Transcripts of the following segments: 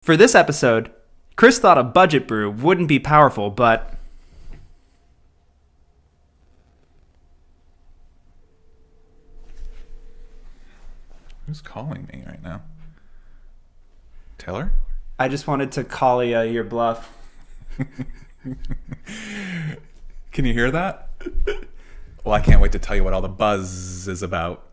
For this episode, Chris thought a budget brew wouldn't be powerful, but... Who's calling me right now? Taylor? I just wanted to Kaalia your bluff. Can you hear that? Well, I can't wait to tell you what all the buzz is about.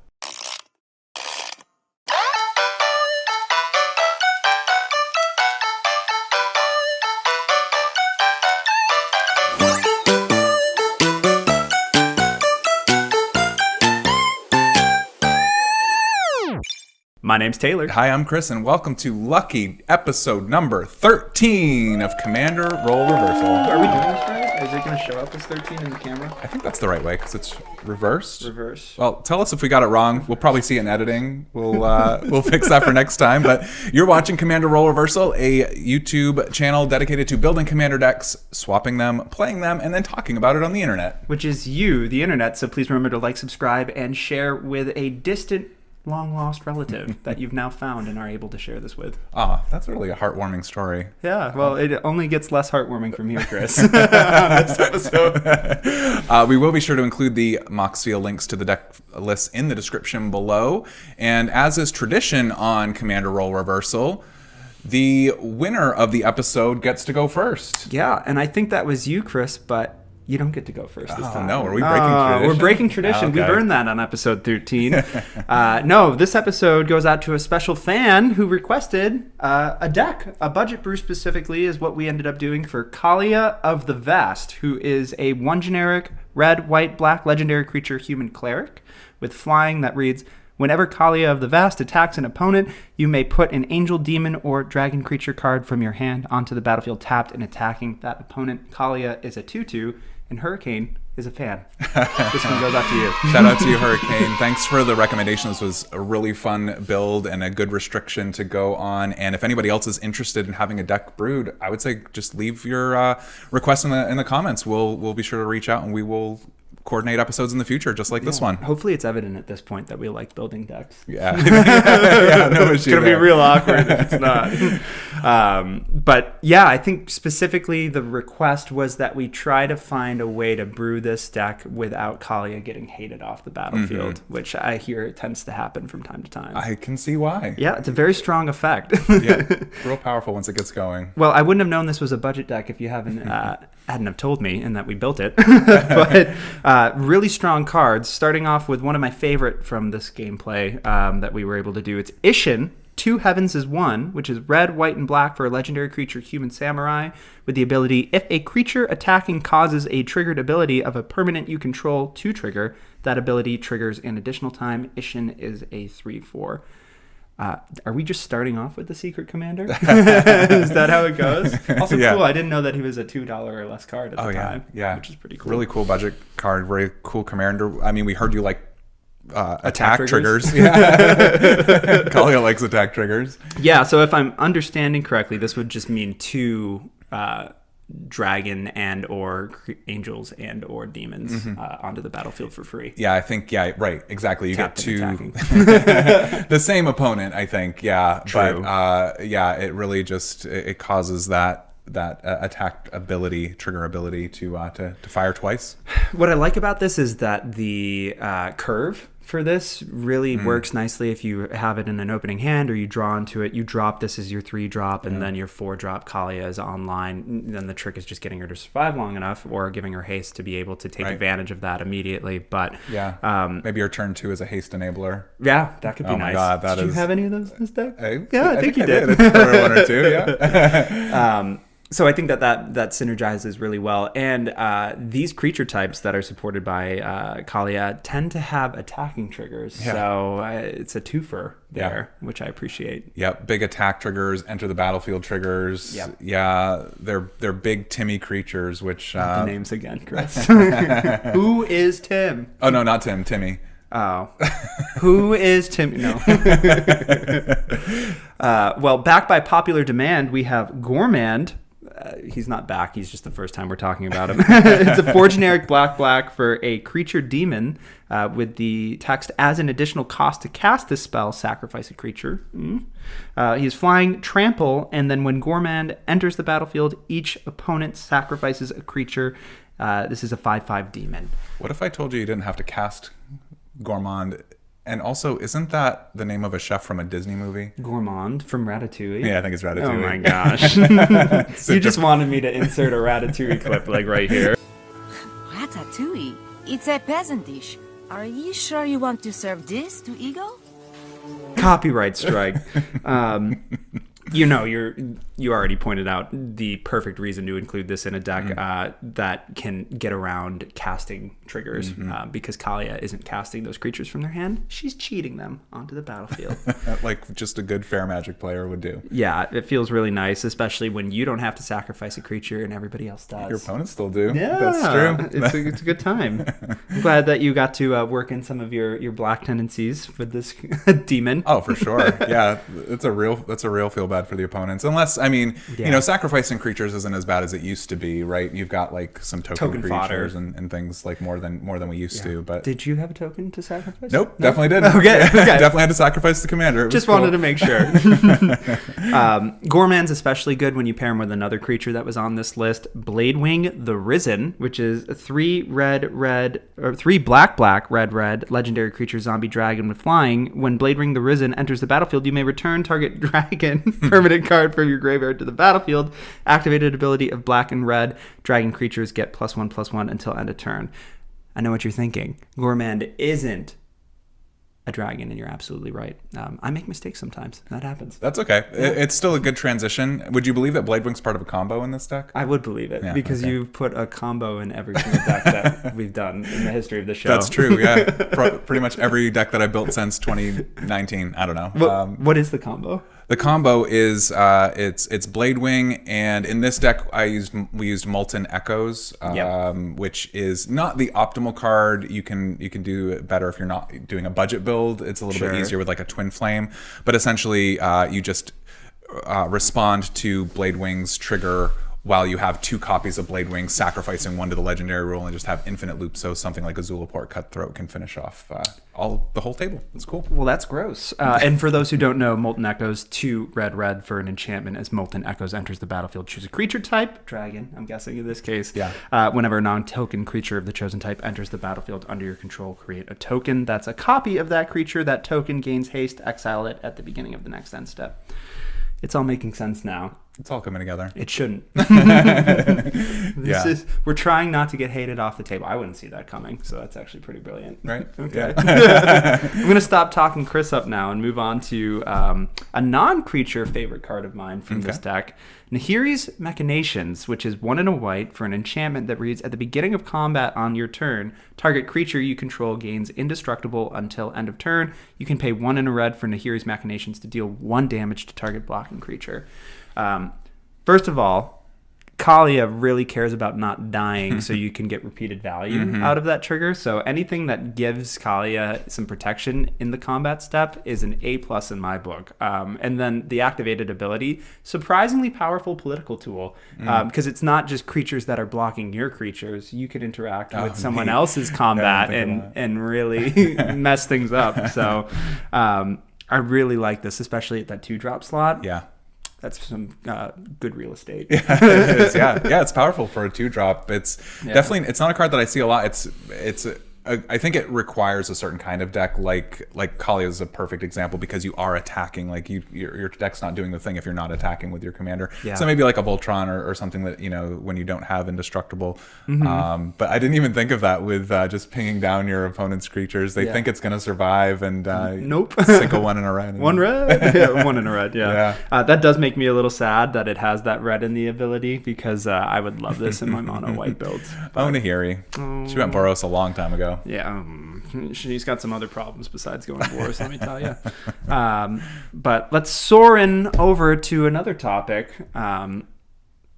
My name's Taylor. Hi, I'm Chris, and welcome to lucky episode number 13 of Commander Roll Reversal. Are we doing this right? Is it going to show up as 13 in the camera? I think that's the right way, because it's reversed. Reverse. Well, tell us if we got it wrong. We'll probably see it in editing. We'll fix that for next time. But you're watching Commander Roll Reversal, a YouTube channel dedicated to building Commander decks, swapping them, playing them, and then talking about it on the internet. Which is you, the internet, so please remember to like, subscribe, and share with a distant long-lost relative that you've now found and are able to share this with. That's really a heartwarming story. Yeah, well, it only gets less heartwarming from here, Chris, on this episode. We will be sure to include the Moxfield links to the deck lists in the description below. And as is tradition on Commander Roll Reversal, the winner of the episode gets to go first. Yeah, and I think that was you, Chris, but you don't get to go first this time. No, are we breaking tradition? We're breaking tradition. Okay. We've earned that on episode 13. No, this episode goes out to a special fan who requested a deck. A budget brew specifically is what we ended up doing for Kaalia of the Vast, who is a one generic red, white, black legendary creature human cleric with flying that reads, whenever Kaalia of the Vast attacks an opponent, you may put an angel, demon, or dragon creature card from your hand onto the battlefield tapped and attacking that opponent. Kaalia is a 2/2. And Hurricane is a fan. This one goes out to you. Shout out to you, Hurricane. Thanks for the recommendation. This was a really fun build and a good restriction to go on. And if anybody else is interested in having a deck brewed, I would say just leave your request in the comments. We'll be sure to reach out and we will coordinate episodes in the future, just like this one. Hopefully it's evident at this point that we like building decks. Yeah. Yeah, no issue. It's going to be real awkward if it's not. But yeah, I think specifically the request was that we try to find a way to brew this deck without Kaalia getting hated off the battlefield, which I hear tends to happen from time to time. I can see why. Yeah, it's a very strong effect. Yeah, real powerful once it gets going. Well, I wouldn't have known this was a budget deck if you hadn't have told me and that we built it. But really strong cards, starting off with one of my favorite from this gameplay that we were able to do. It's Ishin, 2 Heavens is 1, which is red, white, and black for a legendary creature, human samurai, with the ability, if a creature attacking causes a triggered ability of a permanent you control to trigger, that ability triggers an additional time. Ishin is a 3/4. Are we just starting off with the Secret Commander? Is that how it goes? Also cool, I didn't know that he was a $2 or less card at the time. Yeah, which is pretty cool. Really cool budget card, very cool commander. I mean, we heard you like attack triggers. Yeah. Kaalia likes attack triggers. Yeah, so if I'm understanding correctly, this would just mean 2 dragon and or angels and or demons onto the battlefield for free. Yeah, I think, right, exactly. You Tapped get 2 the same opponent, I think. Yeah. True. But it really just it causes that attack ability, trigger ability to fire twice. What I like about this is that the curve for this really works nicely if you have it in an opening hand or you draw into it. You drop this as your 3-drop and then your 4-drop Kaalia is online. Then the trick is just getting her to survive long enough or giving her haste to be able to take advantage of that immediately. But maybe your turn 2 is a haste enabler. Yeah, that could be nice. God, did you have any of those in this deck? I think you did. I think there were 1 or 2, yeah. So I think that synergizes really well. And these creature types that are supported by Kaalia tend to have attacking triggers. Yeah. So it's a twofer there, which I appreciate. Yep, big attack triggers, enter the battlefield triggers. Yep. Yeah, they're big Timmy creatures, which... the names again, Chris. Who is Tim? Oh, no, not Tim, Timmy. Oh. Who is Tim? No. Well, backed by popular demand, we have Gormand, he's not back. He's just the first time we're talking about him. It's a 4 generic black for a creature demon with the text, as an additional cost to cast this spell, sacrifice a creature. He's flying, trample, and then when Gourmand enters the battlefield, each opponent sacrifices a creature. This is a 5/5 demon. What if I told you didn't have to cast Gourmand? And also, isn't that the name of a chef from a Disney movie? Gourmand from Ratatouille? Yeah, I think it's Ratatouille. Oh my gosh. You just wanted me to insert a Ratatouille clip like right here. Ratatouille? It's a peasant dish. Are you sure you want to serve this to Eagle? Copyright strike. You already pointed out the perfect reason to include this in a deck that can get around casting triggers because Kaalia isn't casting those creatures from their hand. She's cheating them onto the battlefield. Like just a good fair Magic player would do. Yeah, it feels really nice, especially when you don't have to sacrifice a creature and everybody else does. Your opponents still do. Yeah, that's true. It's a good time. I'm glad that you got to work in some of your black tendencies with this demon. Oh, for sure. Yeah, that's a real feel bad for the opponents. Unless, I mean, sacrificing creatures isn't as bad as it used to be, right? You've got like some token creatures and things like more than we used to. But did you have a token to sacrifice? Nope, definitely didn't. Okay. Definitely had to sacrifice the commander. Just wanted to make sure. Gourmand's especially good when you pair him with another creature that was on this list. Bladewing the Risen, which is a 3 black red legendary creature zombie dragon with flying. When Bladewing the Risen enters the battlefield, you may return target dragon permanent card from your graveyard to the battlefield. Activated ability of black and red. Dragon creatures get +1/+1 until end of turn. I know what you're thinking. Gourmand isn't a dragon, and you're absolutely right. I make mistakes sometimes. That happens. That's okay. Yeah. It's still a good transition. Would you believe that Bladewing's part of a combo in this deck? I would believe it because you've put a combo in every single deck that we've done in the history of the show. That's true, yeah. Pretty much every deck that I built since 2019. I don't know. What is the combo? The combo is it's Bladewing, and in this deck we used Molten Echoes, which is not the optimal card. You can do it better if you're not doing a budget build. It's a little bit easier with like a Twin Flame, but essentially you just respond to Bladewing's trigger while you have 2 copies of Bladewing, sacrificing 1 to the legendary rule, and just have infinite loops. So something like a Zulaport Cutthroat can finish off the whole table. It's cool. Well, that's gross. And for those who don't know, Molten Echoes, 2 red for an enchantment. As Molten Echoes enters the battlefield, choose a creature type, dragon, I'm guessing in this case. Yeah. Whenever a non-token creature of the chosen type enters the battlefield under your control, create a token that's a copy of that creature. That token gains haste, exile it at the beginning of the next end step. It's all making sense now. It's all coming together. It shouldn't. We're trying not to get hated off the table. I wouldn't see that coming, so that's actually pretty brilliant. Right? Okay. I'm going to stop talking Chris up now and move on to a non-creature favorite card of mine from this deck. Nahiri's Machinations, which is 1 and a white for an enchantment that reads, at the beginning of combat on your turn, target creature you control gains indestructible until end of turn. You can pay 1 and a red for Nahiri's Machinations to deal 1 damage to target blocking creature. First of all, Kaalia really cares about not dying so you can get repeated value out of that trigger. So anything that gives Kaalia some protection in the combat step is an A+ in my book. And then the activated ability, surprisingly powerful political tool because it's not just creatures that are blocking your creatures. You can interact with someone else's combat and really mess things up. So I really like this, especially at that 2-drop slot. Yeah. That's some good real estate. Yeah, it is. Yeah, it's powerful for a 2-drop. It's definitely, it's not a card that I see a lot. I think it requires a certain kind of deck, like Kaalia is a perfect example because you are attacking. Like your deck's not doing the thing if you're not attacking with your commander. Yeah. So maybe like a Voltron or something that, when you don't have indestructible. But I didn't even think of that with just pinging down your opponent's creatures. They think it's going to survive and nope. Single 1 in a red. 1 red? Yeah, 1 in a red, yeah. That does make me a little sad that it has that red in the ability because I would love this in my mono white builds. Oh, Nahiri. She went Boros a long time ago. Yeah, she's got some other problems besides going Boros, let me tell you. But let's soar in over to another topic. That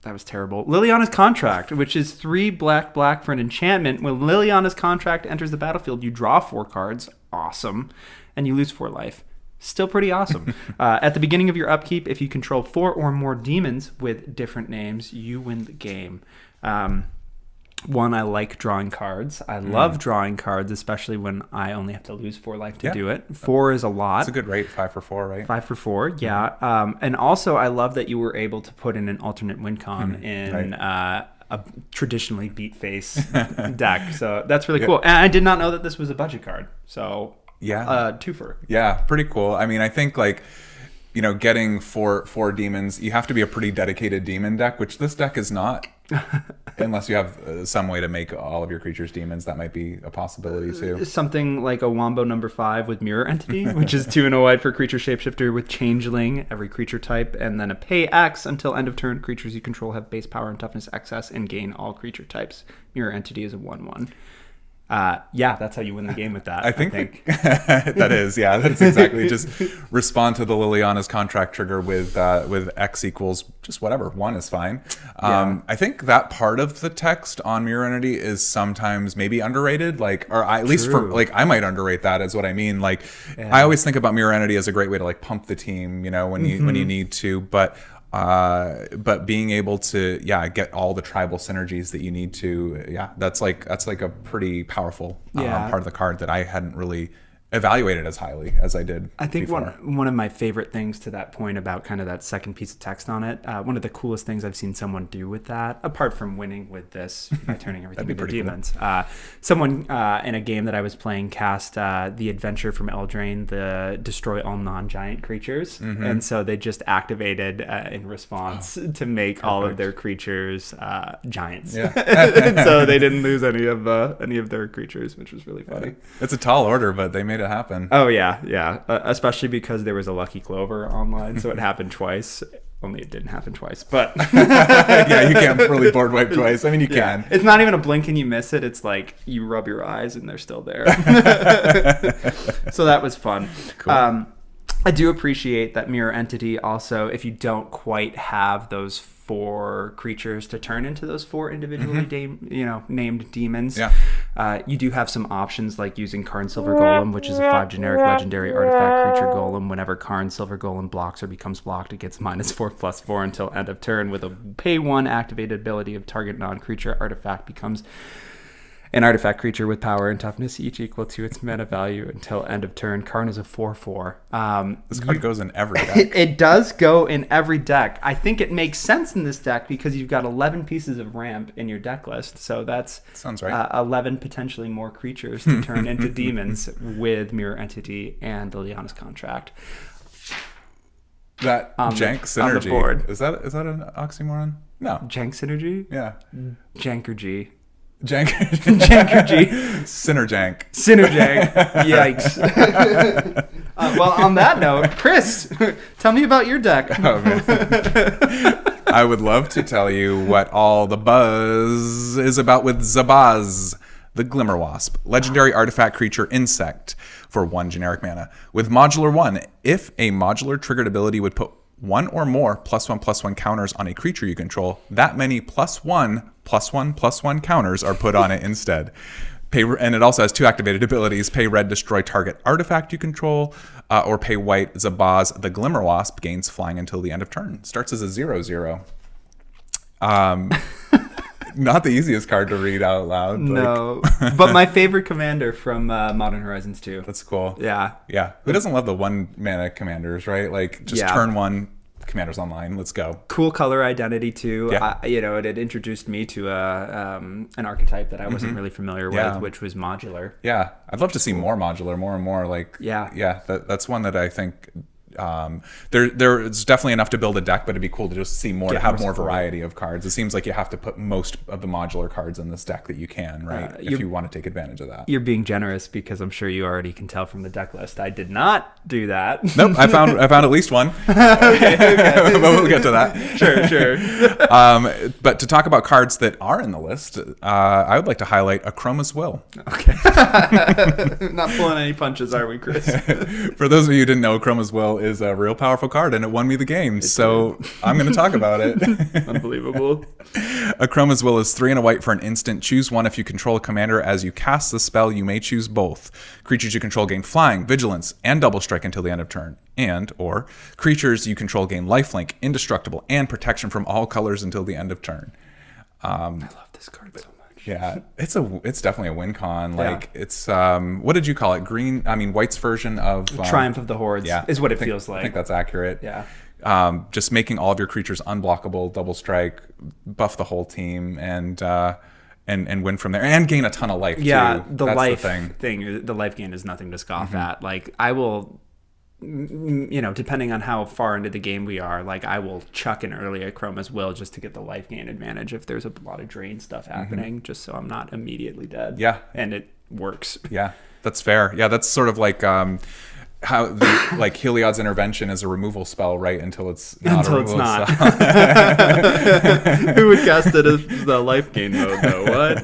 was terrible. Liliana's Contract, which is 3 black for an enchantment. When Liliana's Contract enters the battlefield, you draw 4 cards. Awesome. And you lose 4 life. Still pretty awesome. At the beginning of your upkeep, if you control 4 or more demons with different names, you win the game. One, I like drawing cards. I love drawing cards, especially when I only have to lose 4 life to do it. 4 is a lot. It's a good rate, 5 for 4, right? 5 for 4, yeah. And also, I love that you were able to put in an alternate win con in a traditionally beat face deck. So that's really cool. And I did not know that this was a budget card. So twofer. Yeah, pretty cool. I mean, I think like, you know, getting four demons, you have to be a pretty dedicated demon deck, which this deck is not. Unless you have some way to make all of your creatures demons, that might be a possibility too. Something like a Wombo number 5 with Mirror Entity, which is 2 and a white for creature shapeshifter with Changeling, every creature type, and then a pay X until end of turn. Creatures you control have base power and toughness excess and gain all creature types. Mirror Entity is a 1/1. That's how you win the game with that. I think. That is, that's exactly. Just respond to the Liliana's contract trigger with X equals just whatever. 1 is fine. I think that part of the text on Mirror Entity is sometimes maybe underrated, at least for I might underrate that, is what I mean. I always think about Mirror Entity as a great way to pump the team, you know, when you need to, but being able to get all the tribal synergies that you need to, that's like a pretty powerful part of the card that I hadn't really evaluated as highly as I did. I think before. one of my favorite things to that point about kind of that second piece of text on it, one of the coolest things I've seen someone do with that, apart from winning with this by turning everything into demons, someone in a game that I was playing cast the adventure from Eldraine, the destroy all non-giant creatures, and so they just activated in response to make all of their creatures giants. So they didn't lose any of their creatures, which was really funny. It's a tall order, but they made it happen. Oh yeah. Especially because there was a Lucky Clover online, so it happened twice. Only it didn't happen twice, but you can't really board wipe twice. I mean, you can. It's not even a blink and you miss it. It's like you rub your eyes and they're still there. So that was fun. Cool. I do appreciate that Mirror Entity also, if you don't quite have those 4 creatures to turn into those 4 individually named demons, you do have some options like using Karn Silver Golem, which is a 5 generic legendary artifact creature golem. Whenever Karn Silver Golem blocks or becomes blocked, it gets -4/+4 until end of turn with a pay 1 activated ability of target non-creature artifact becomes an artifact creature with power and toughness each equal to its mana value until end of turn. Karn is a 4/4. This card goes in every deck. It does go in every deck. I think it makes sense in this deck because you've got 11 pieces of ramp in your deck list. So sounds right. 11 potentially more creatures to turn into demons with Mirror Entity and Liliana's contract. That jank synergy. On the board. Is that an oxymoron? No. Jank synergy? Yeah. Jankergy. Jankergy. Synerjank. Yikes. Well, on that note, Chris, tell me about your deck. Oh, man. I would love to tell you what all the buzz is about with Zabaz, the Glimmerwasp, legendary artifact creature insect for 1 generic mana. With modular 1, if a modular triggered ability would put 1 or more +1/+1 counters on a creature you control, that many +1/+1/+1 counters are put on it instead. And it also has 2 activated abilities: pay red, destroy target artifact you control, or pay white, Zabaz the Glimmerwasp gains flying until the end of turn. Starts as a 0/0. Not the easiest card to read out loud. No, but my favorite commander from Modern Horizons 2. That's cool. Yeah. Who doesn't love the 1 mana commanders, right? Turn 1, commanders online. Let's go. Cool color identity too. Yeah. It had introduced me to an archetype that I wasn't really familiar with, which was modular. Yeah, I'd love to see more modular, more and more. That's one that I think. There's definitely enough to build a deck, but it'd be cool to just see more, to have more variety of cards. It seems like you have to put most of the modular cards in this deck that you can, right? If you want to take advantage of that. You're being generous because I'm sure you already can tell from the deck list. I did not do that. Nope, I found at least one. Okay. But we'll get to that. Sure. But to talk about cards that are in the list, I would like to highlight Akroma's Will. Okay. Not pulling any punches, are we, Chris? For those of you who didn't know, Akroma's Will is a real powerful card, and it won me the game. So I'm going to talk about it. Unbelievable. Chroma's Will is 3 and a white for an instant. Choose one if you control a commander. As you cast the spell, you may choose both. Creatures you control gain flying, vigilance, and double strike until the end of turn. And, or, creatures you control gain lifelink, indestructible, and protection from all colors until the end of turn. I love this card so much. Yeah, it's definitely a win con. Like, it's, what did you call it? White's version of... Triumph of the Hordes is what it feels like. I think that's accurate. Yeah. Just making all of your creatures unblockable, double strike, buff the whole team, and win from there, and gain a ton of life. Yeah, too. the That's life the thing. The life gain is nothing to scoff at. Like, I will, depending on how far into the game we are, like, I will chuck in early at Chroma's Will just to get the life gain advantage if there's a lot of drain stuff happening, just so I'm not immediately dead. Yeah, and it works. Yeah, that's fair. Yeah, that's sort of like how the like Heliod's Intervention is a removal spell, right? Until it's not a removal spell. Who would cast it as the life gain mode, though? What?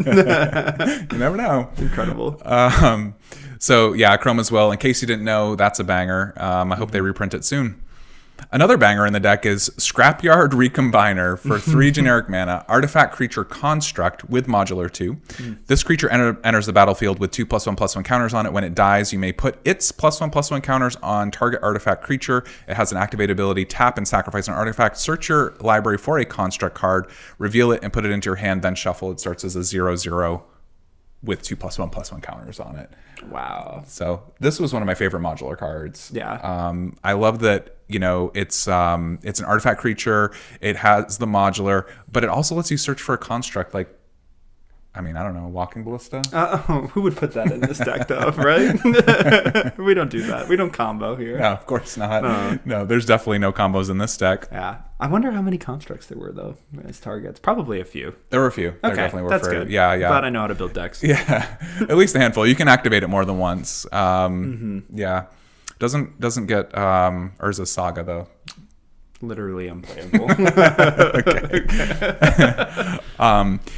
You never know. Incredible. So yeah, Chroma's Will. In case you didn't know, that's a banger. I hope they reprint it soon. Another banger in the deck is Scrapyard Recombiner for 3 generic mana, artifact creature construct with modular 2. This creature enters the battlefield with 2+1/+1 counters on it. When it dies, you may put its +1/+1 counters on target artifact creature. It has an activate ability, tap and sacrifice an artifact. Search your library for a construct card, reveal it, and put it into your hand, then shuffle. It starts as a 0/0 with 2+1/+1 counters on it. Wow. So this was one of my favorite modular cards. Yeah. I love that, it's an artifact creature. It has the modular, but it also lets you search for a construct like, I don't know, Walking Ballista? Who would put that in this deck, though, right? We don't do that. We don't combo here. No, of course not. No, there's definitely no combos in this deck. Yeah. I wonder how many constructs there were, though, as targets. Probably a few. There were a few. There definitely were. That's good. Yeah. Glad I know how to build decks. Yeah, at least a handful. You can activate it more than once. Yeah. Doesn't get Urza's Saga, though. Literally unplayable.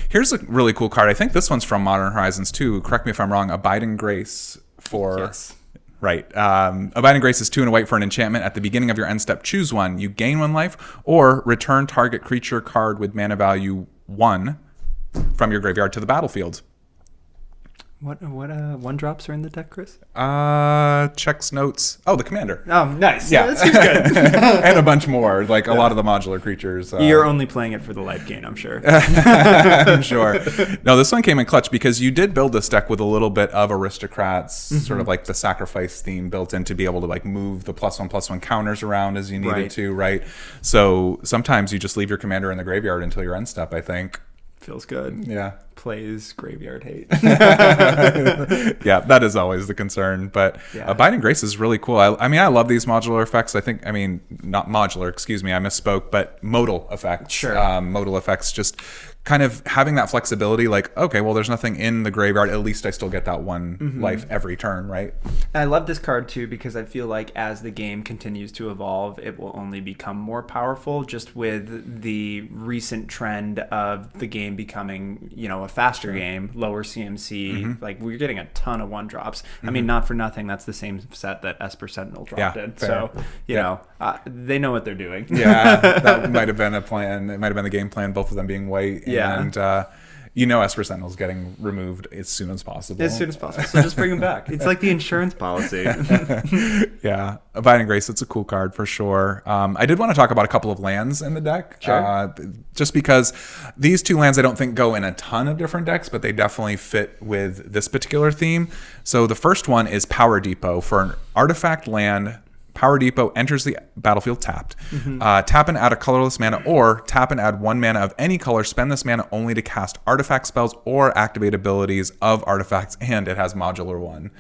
Here's a really cool card. I think this one's from Modern Horizons 2. Correct me if I'm wrong. Abiding Grace for... Yes. Right. Abiding Grace is 2 and a white for an enchantment. At the beginning of your end step, choose one. You gain 1 life, or return target creature card with mana value 1 from your graveyard to the battlefield. What 1-drops are in the deck, Chris? Checks notes. Oh, the commander. Oh, nice. Yeah. That seems good. And a bunch more, like a lot of the modular creatures. You're only playing it for the life gain, I'm sure. I'm sure. No, this one came in clutch because you did build this deck with a little bit of aristocrats, sort of like the sacrifice theme built in to be able to like move the +1/+1 counters around as you needed to, right? So sometimes you just leave your commander in the graveyard until your end step, I think. Feels good. Yeah. Plays graveyard hate. Yeah, that is always the concern. But Abiding Grace is really cool. I love these modular effects. Not modular, excuse me, I misspoke, but modal effects. Sure. Modal effects, just kind of having that flexibility, like, okay, well, there's nothing in the graveyard. At least I still get that 1 life every turn, right? I love this card, too, because I feel like as the game continues to evolve, it will only become more powerful, just with the recent trend of the game becoming, a faster game, lower CMC. Like, we're getting a ton of 1-drops. I mean, not for nothing, that's the same set that Esper Sentinel dropped in. Fair. So, they know what they're doing. Yeah, that might have been a plan. It might have been the game plan, both of them being white. Yeah. And, Esper Sentinel's getting removed as soon as possible. As soon as possible. So just bring them back. It's like the insurance policy. Yeah. Abiding Grace, it's a cool card for sure. I did want to talk about a couple of lands in the deck. Sure. Just because these 2 lands I don't think go in a ton of different decks, but they definitely fit with this particular theme. So the first one is Power Depot. For an artifact land, Power Depot enters the battlefield tapped. Tap and add a colorless mana, or tap and add 1 mana of any color. Spend this mana only to cast artifact spells or activate abilities of artifacts, and it has modular 1.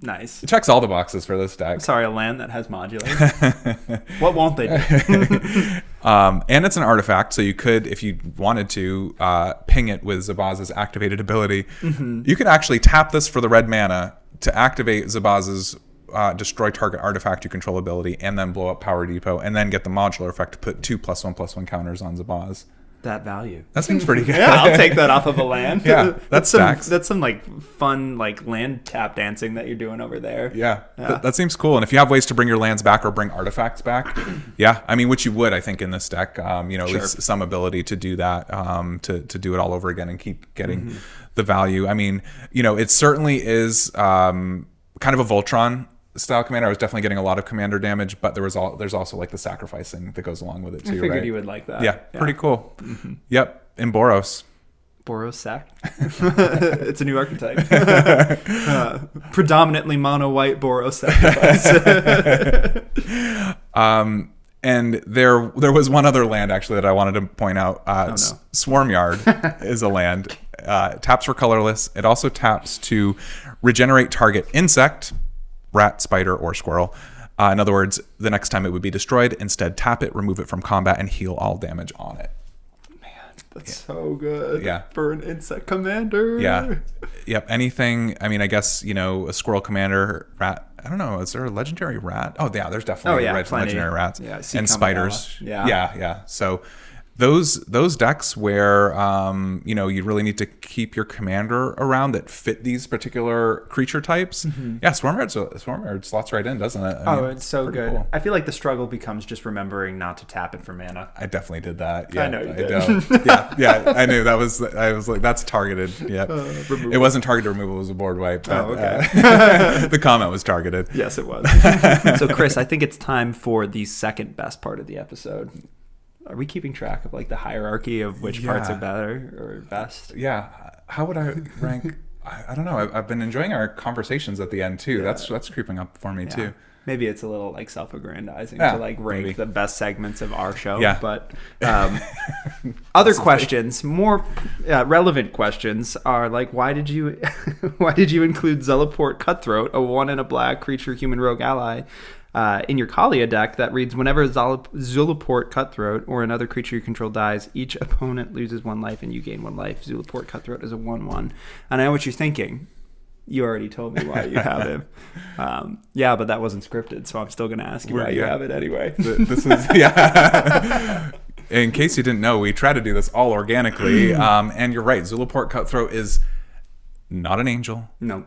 Nice. It checks all the boxes for this deck. Sorry, a land that has modular. What won't they do? And it's an artifact, so you could, if you wanted to, ping it with Zabaz's activated ability. You could actually tap this for the red mana to activate Zabaz's destroy target artifact you control ability, and then blow up Power Depot, and then get the modular effect to put 2+1/+1 counters on Zabaz. that value. That seems pretty good. Yeah, I'll take that off of a land. Yeah, that's stacks. That's some like fun like land tap dancing that you're doing over there. Yeah, that seems cool. And if you have ways to bring your lands back or bring artifacts back, yeah, I mean, which you would, I think, in this deck, at least some ability to do that, to do it all over again and keep getting the value. I mean, it certainly is kind of a Voltron style commander. I was definitely getting a lot of commander damage, but there's also like the sacrificing that goes along with it too. I figured right? you would like that. Yeah, pretty cool. Yep, in Boros. Boros sack. It's a new archetype. Predominantly mono white Boros sacrifice. And there was one other land actually that I wanted to point out. Swarmyard is a land. Taps for colorless. It also taps to regenerate target insect, rat, spider, or squirrel. In other words, the next time it would be destroyed, instead tap it, remove it from combat, and heal all damage on it. That's so good. Yeah. For an insect commander. Yeah. Yep. Anything. I mean, I guess, a squirrel commander, rat. I don't know. Is there a legendary rat? Oh, yeah. There's definitely legendary rats. Yeah, and spiders. Yeah. Yeah. So those decks where, you really need to keep your commander around that fit these particular creature types. Yeah. Swarmyard slots right in, doesn't it? I mean, it's so good. Cool. I feel like the struggle becomes just remembering not to tap it for mana. I definitely did that. Yeah, I know you did. Yeah. I knew I was like, that's targeted. Yeah. It wasn't targeted removal, it was a board wipe. But, okay. The comment was targeted. Yes, it was. So, Chris, I think it's time for the second best part of the episode. Are we keeping track of like the hierarchy of which parts are better or best? Yeah. How would I rank? I don't know. I've been enjoying our conversations at the end too. Yeah. That's creeping up for me too. Maybe it's a little like self-aggrandizing to like rank the best segments of our show. Yeah. But other questions, more relevant questions are like, why did you include Zulaport Cutthroat, a 1 and a black creature human rogue ally, in your Kaalia deck that reads, whenever Zulaport Cutthroat or another creature you control dies, each opponent loses 1 life and you gain 1 life. Zulaport Cutthroat is a 1/1. And I know what you're thinking. You already told me why you have him. Yeah, but that wasn't scripted, so I'm still going to ask you why you have it anyway. This is, in case you didn't know, we try to do this all organically. And you're right. Zulaport Cutthroat is not an angel. No.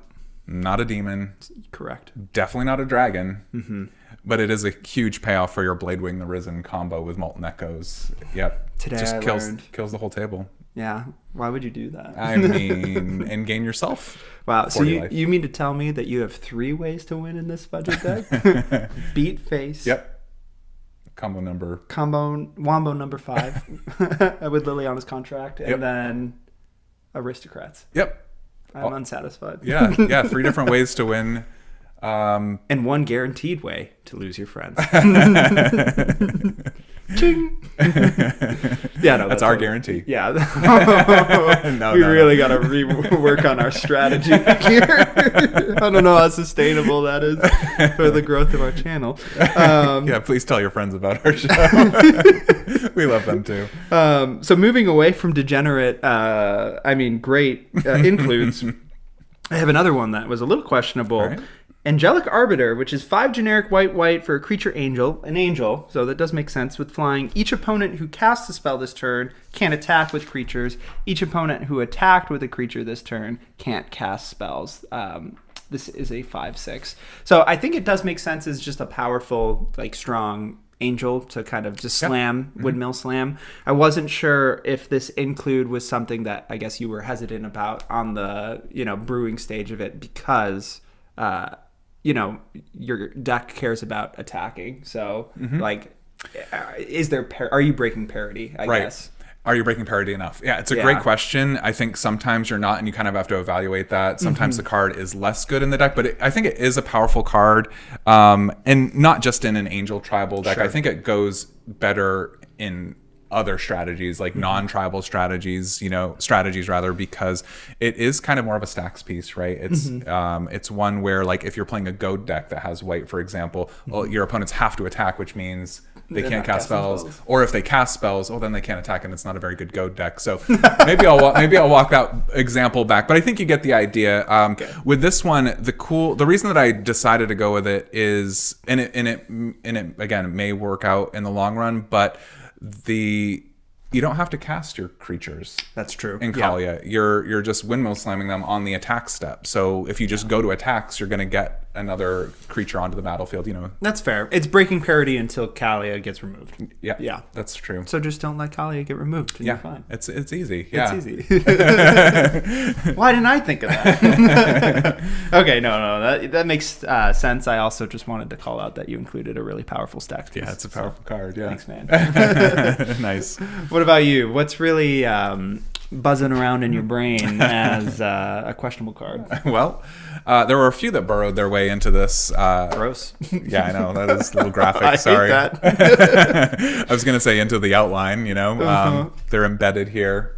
Not a demon. Correct. Definitely not a dragon. But it is a huge payoff for your Bladewing the Risen combo with Molten Echoes. Yep. Today just I learned. Kills the whole table. Yeah. Why would you do that? I mean, and gain yourself. Wow. So you mean to tell me that you have 3 ways to win in this budget deck? Beat face. Yep. Wombo number 5 with Liliana's contract, and then Aristocrats. Yep. I'm unsatisfied. Yeah. 3 different ways to win. And 1 guaranteed way to lose your friends. Ching. Yeah, no, that's our guarantee. Yeah. We really got to rework on our strategy here. I don't know how sustainable that is for the growth of our channel. Yeah, please tell your friends about our show. We love them too. So moving away from degenerate, great includes, I have another one that was a little questionable. All right. Angelic Arbiter, which is 5 generic white for a creature an angel, so that does make sense with flying. Each opponent who casts a spell this turn can't attack with creatures. Each opponent who attacked with a creature this turn can't cast spells. This is a 5/6. So I think it does make sense as just a powerful, like strong angel to kind of just slam, windmill slam. I wasn't sure if this include was something that I guess you were hesitant about on the, brewing stage of it because... your deck cares about attacking. So, are you breaking parity, I guess? Are you breaking parity enough? Yeah, it's a great question. I think sometimes you're not, and you kind of have to evaluate that. Sometimes the card is less good in the deck, but I think it is a powerful card. And not just in an Angel tribal deck. Sure. I think it goes better in other strategies, like non-tribal strategies, because it is kind of more of a stacks piece, right? It's one where, like, if you're playing a goad deck that has white, for example, well, your opponents have to attack, which means they can't cast spells. Or if they cast spells, then they can't attack, and it's not a very good goad deck. So maybe I'll walk that example back, but I think you get the idea. With this one, the reason that I decided to go with it is, and it again, it may work out in the long run, but the you don't have to cast your creatures. That's true. In Kaalia, you're just windmill slamming them on the attack step. So if you just go to attacks, you're going to get another creature onto the battlefield. That's fair. It's breaking parity until Kaalia gets removed. Yeah, that's true. So just don't let Kaalia get removed. And you're fine. It's easy. Yeah, it's easy. Why didn't I think of that? Okay, no, that makes sense. I also just wanted to call out that you included a really powerful stack piece. Yeah, it's a powerful card. Yeah, thanks, man. Nice. What about you? What's really buzzing around in your brain as a questionable card? Well, there were a few that burrowed their way into this. Gross. Yeah, I know. That is a little graphic. I Sorry. hate that. I was going to say into the outline, they're embedded here.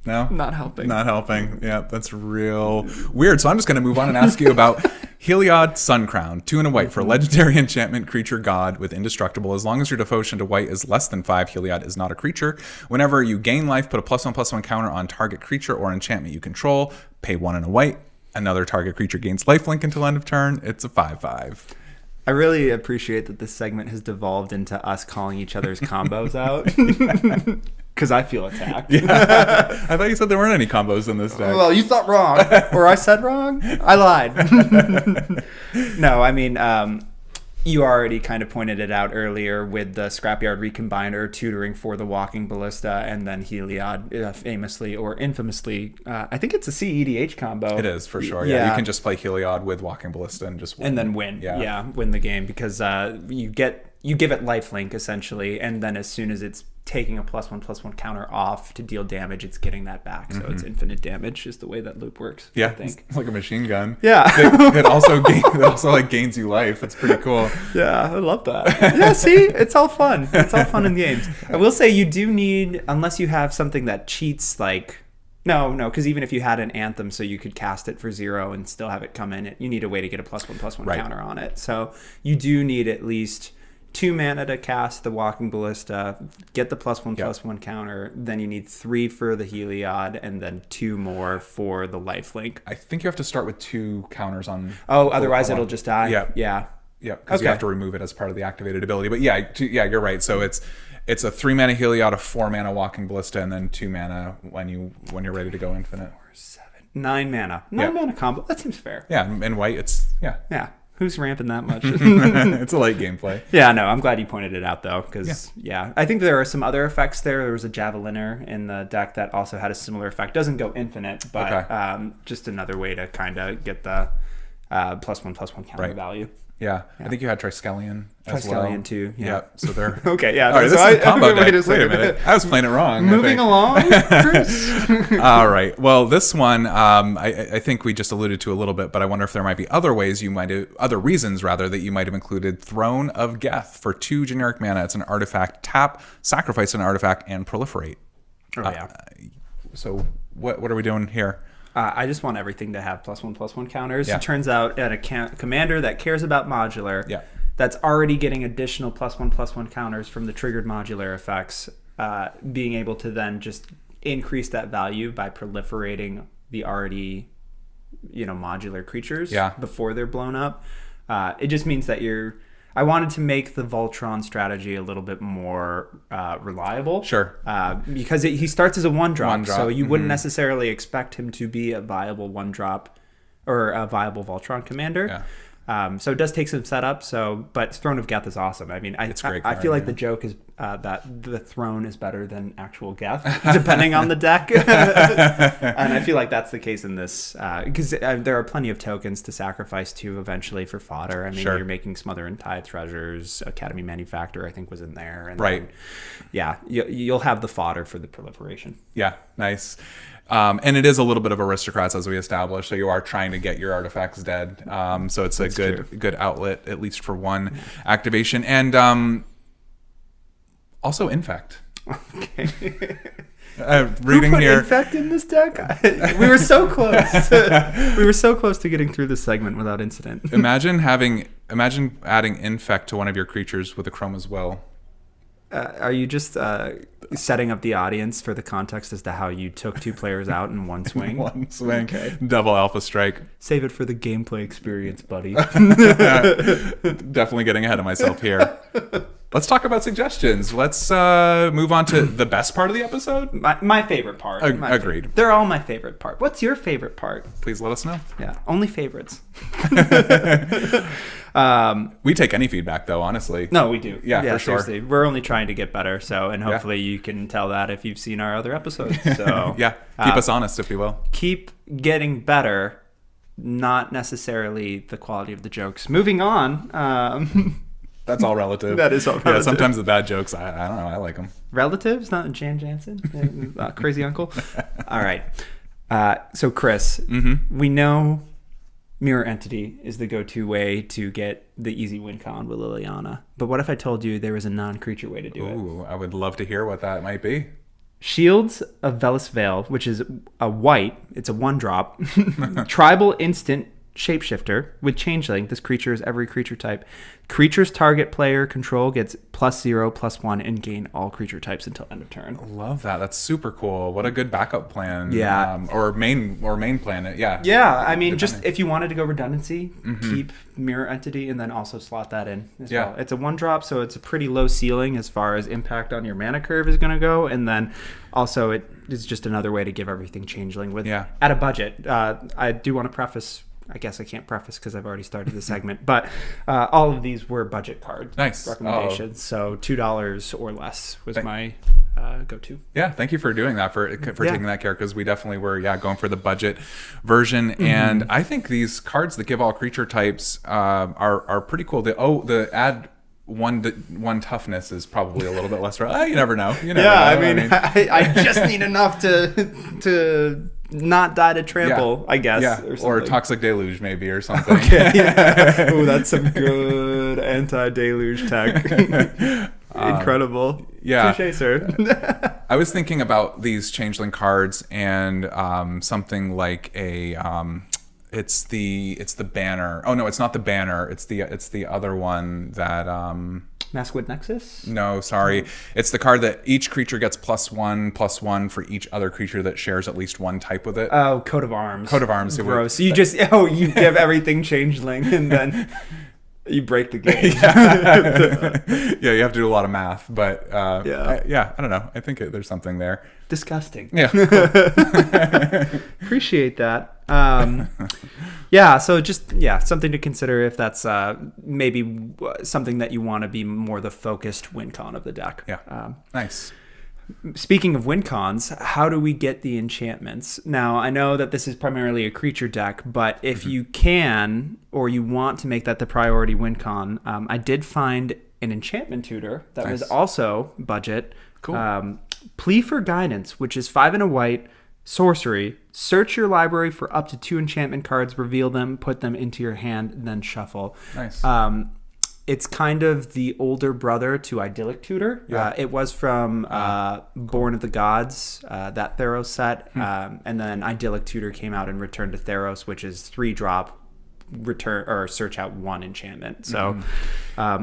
No? Not helping. Not helping. Yeah, that's real weird. So I'm just going to move on and ask you about Heliod Suncrown. 2 and a white for legendary enchantment creature god with indestructible. As long as your devotion to white is less than 5, Heliod is not a creature. Whenever you gain life, put a +1/+1 counter on target creature or enchantment you control. Pay 1 and a white. Another target creature gains lifelink until end of turn. It's a 5/5. I really appreciate that this segment has devolved into us calling each other's combos out. Because I feel attacked. Yeah. I thought you said there weren't any combos in this deck. Well, you thought wrong. Or I said wrong. I lied. No, I mean, you already kind of pointed it out earlier with the Scrapyard Recombiner tutoring for the Walking Ballista, and then Heliod famously or infamously, I think it's a CEDH combo. It is, for sure. Yeah. You can just play Heliod with Walking Ballista and just win. And then win. Yeah, win the game because you give it lifelink essentially, and then as soon as it's taking a +1/+1 counter off to deal damage, it's getting that back. So it's infinite damage is the way that loop works. Yeah, I think. It's like a machine gun. Yeah. It also gains you life. It's pretty cool. Yeah, I love that. Yeah, see? It's all fun. It's all fun in games. I will say you do need, unless you have something that cheats like... No, because even if you had an Anthem so you could cast it for 0 and still have it come in, you need a way to get a +1/+1 counter on it. So you do need at least 2 mana to cast the Walking Ballista, get the +1/+1 counter, then you need 3 for the Heliod, and then 2 more for the lifelink. I think you have to start with 2 counters on... Oh, otherwise it'll just die? Yeah, because you have to remove it as part of the activated ability. But yeah, you're right. So it's a 3 mana Heliod, a 4 mana Walking Ballista, and then 2 mana when you're ready to go infinite. 9 mana. 9 mana combo. That seems fair. Yeah, and white, it's... Yeah. Who's ramping that much? It's a late game play. Yeah, no, I'm glad you pointed it out, though, because, I think there are some other effects there. There was a Javeliner in the deck that also had a similar effect. Doesn't go infinite, but just another way to kind of get the +1/+1 counter value. Yeah, I think you had Triskelion as well. Triskelion too. Yeah. So they're okay. Yeah. All right, this is a combo deck. Wait a minute. I was playing it wrong. Moving along, Chris. All right. Well, this one, I think we just alluded to a little bit, but I wonder if there might be other reasons that you might have included Throne of Geth for 2 generic mana. It's an artifact. Tap, sacrifice an artifact, and proliferate. Oh yeah. So what are we doing here? I just want everything to have +1/+1 counters. Yeah. It turns out at a commander that cares about modular, that's already getting additional +1/+1 counters from the triggered modular effects, being able to then just increase that value by proliferating the already, modular creatures before they're blown up. It just means that I wanted to make the Voltron strategy a little bit more reliable. Sure. Because he starts as a 1-drop, so you wouldn't necessarily expect him to be a viable 1-drop or a viable Voltron commander. Yeah. So it does take some setup. But Throne of Geth is awesome. I mean, it's great I feel like the joke is that the throne is better than actual Geth, depending on the deck. And I feel like that's the case in this, because there are plenty of tokens to sacrifice to eventually for fodder. I mean, you're making Smother and Tithe Treasures, Academy Manufactor, I think was in there. And right. Then, you'll have the fodder for the proliferation. Yeah, nice. And it is a little bit of aristocrats, as we established. So you are trying to get your artifacts dead. So it's a good outlet, at least for one activation. And also Infect. Okay. Reading Who put here. Infect in this deck? We were so close. We were so close to getting through this segment without incident. Imagine adding Infect to one of your creatures with a Chroma's Will. Are you just setting up the audience for the context as to how you took 2 players out in one swing? One swing. Okay. Double Alpha Strike. Save it for the gameplay experience, buddy. Definitely getting ahead of myself here. let's talk about suggestions. Let's move on to the best part of the episode. My favorite part. Agreed. They're all my favorite part. What's your favorite part? Please let us know. Yeah, only favorites. We take any feedback, though, honestly. No, we do. Yeah, for sure. Seriously. We're only trying to get better, and hopefully you can tell that if you've seen our other episodes. So yeah, keep us honest, if you will. Keep getting better, not necessarily the quality of the jokes. Moving on. That's all relative. That is all relative. Yeah, sometimes the bad jokes, I don't know, I like them. Relatives, not Jan Jansen, crazy uncle. All right. So Chris, we know Mirror Entity is the go-to way to get the easy win con with Liliana. But what if I told you there was a non-creature way to do it? Ooh, I would love to hear what that might be. Shields of Velis Veil, which is a white, it's a 1-drop, tribal instant shapeshifter with changeling. This creature is every creature type. Creature's target player control gets +0/+1 and gain all creature types until end of turn. Love that. That's super cool. What a good backup plan. Yeah. Or main plan. Yeah. Yeah. I mean, just if you wanted to go redundancy, keep Mirror Entity and then also slot that in as well. It's a 1-drop, so it's a pretty low ceiling as far as impact on your mana curve is going to go. And then also it is just another way to give everything changeling with at a budget. I do want to preface, I guess I can't preface because I've already started the segment, but all of these were budget card recommendations. So $2 or less was my go-to. Yeah, thank you for doing that, for taking that care, because we definitely were going for the budget version. And I think these cards that give all creature types are pretty cool. The add one toughness is probably a little bit less. You never know. You never know. I mean, I just need enough to not die to trample, I guess. Yeah, or Toxic Deluge maybe, or something. Okay, yeah. Oh, that's some good anti-deluge tech. Incredible. Yeah. Touché, sir. I was thinking about these changeling cards and something like a it's the banner. Oh no, it's not the banner. It's the other one that Maskwood Nexus? No, sorry. It's the card that each creature gets +1/+1 for each other creature that shares at least one type with it. Oh, Coat of Arms. Coat of Arms. Gross. You give everything changeling and then you break the game. Yeah, you have to do a lot of math, but I don't know. I think there's something there. Disgusting. Yeah. Cool. Appreciate that. So just something to consider if that's maybe something that you want to be more the focused win con of the deck. Yeah. Nice. Speaking of win cons, how do we get the enchantments? Now, I know that this is primarily a creature deck, but if you can or you want to make that the priority win con, I did find an enchantment tutor that was also budget. Cool. Plea for Guidance, which is 5 and a white, sorcery. Search your library for up to 2 enchantment cards, reveal them, put them into your hand, then shuffle. Nice. It's kind of the older brother to Idyllic Tutor. Yeah. It was from Born of the Gods, that Theros set. And then Idyllic Tutor came out and Return to Theros, which is 3-drop, return or search out 1 enchantment. So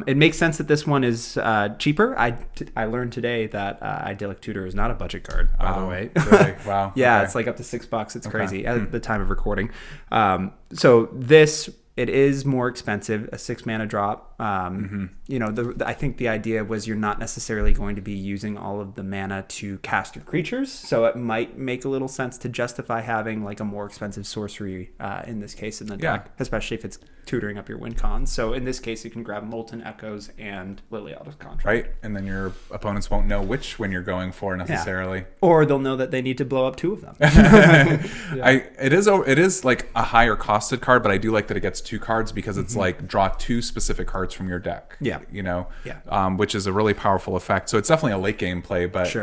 it makes sense that this one is cheaper. I learned today that Idyllic Tutor is not a budget card, by the way. Really? Wow. Yeah, Okay. It's like up to $6. It's crazy at the time of recording. So this, it is more expensive, a 6 mana drop. I think the idea was you're not necessarily going to be using all of the mana to cast your creatures, so it might make a little sense to justify having like a more expensive sorcery in this case in the deck, especially if it's tutoring up your win cons. So in this case, you can grab Molten Echoes and Liliada's Contract. Right, and then your opponents won't know which one you're going for necessarily. Yeah. Or they'll know that they need to blow up 2 of them. It is like a higher costed card, but I do like that it gets 2 cards because it's like draw 2 specific cards from your deck. Yeah. Which is a really powerful effect. So it's definitely a late game play, but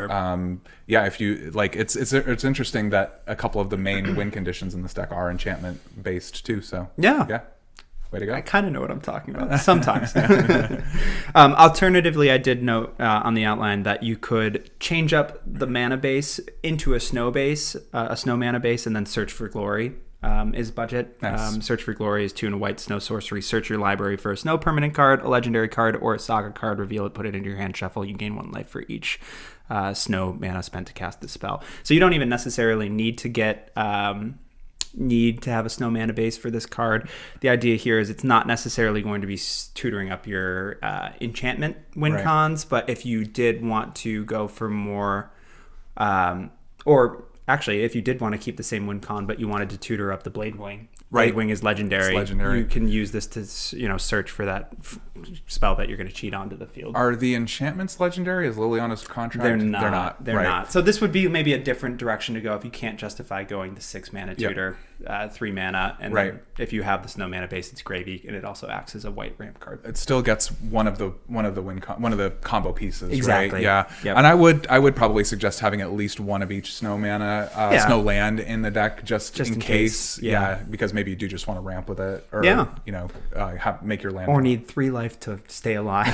if you like, it's interesting that a couple of the main win conditions in this deck are enchantment based too. So yeah. Way to go. I kind of know what I'm talking about sometimes. Alternatively, I did note on the outline that you could change up the mana base into a snow base, a snow mana base, and then Search for Glory is budget. Nice. Search for Glory is 2 and a white snow sorcery. Search your library for a snow permanent card, a legendary card, or a saga card. Reveal it, put it into your hand, shuffle. You gain 1 life for each snow mana spent to cast the spell. So you don't even necessarily need to get need to have a snow mana base for this card. The idea here is it's not necessarily going to be tutoring up your enchantment win cons, but if you did want to go for more, or actually, if you did want to keep the same win con, but you wanted to tutor up the Blade Wing. Blade Wing is legendary. It's legendary. You can use this to, search for that spell that you're going to cheat onto the field. Are the enchantments legendary? Is Liliana's contract? They're not. They're right. not. So this would be maybe a different direction to go if you can't justify going the 6 mana tutor, 3 mana, and then if you have the snow mana base, it's gravy, and it also acts as a white ramp card. It still gets one of the combo pieces. Exactly. Right? Yeah. Yep. And I would probably suggest having at least one of each snow mana, snow land in the deck just in case. Yeah. Because maybe you do just want to ramp with it, or make your land. Or need 3 life to stay alive.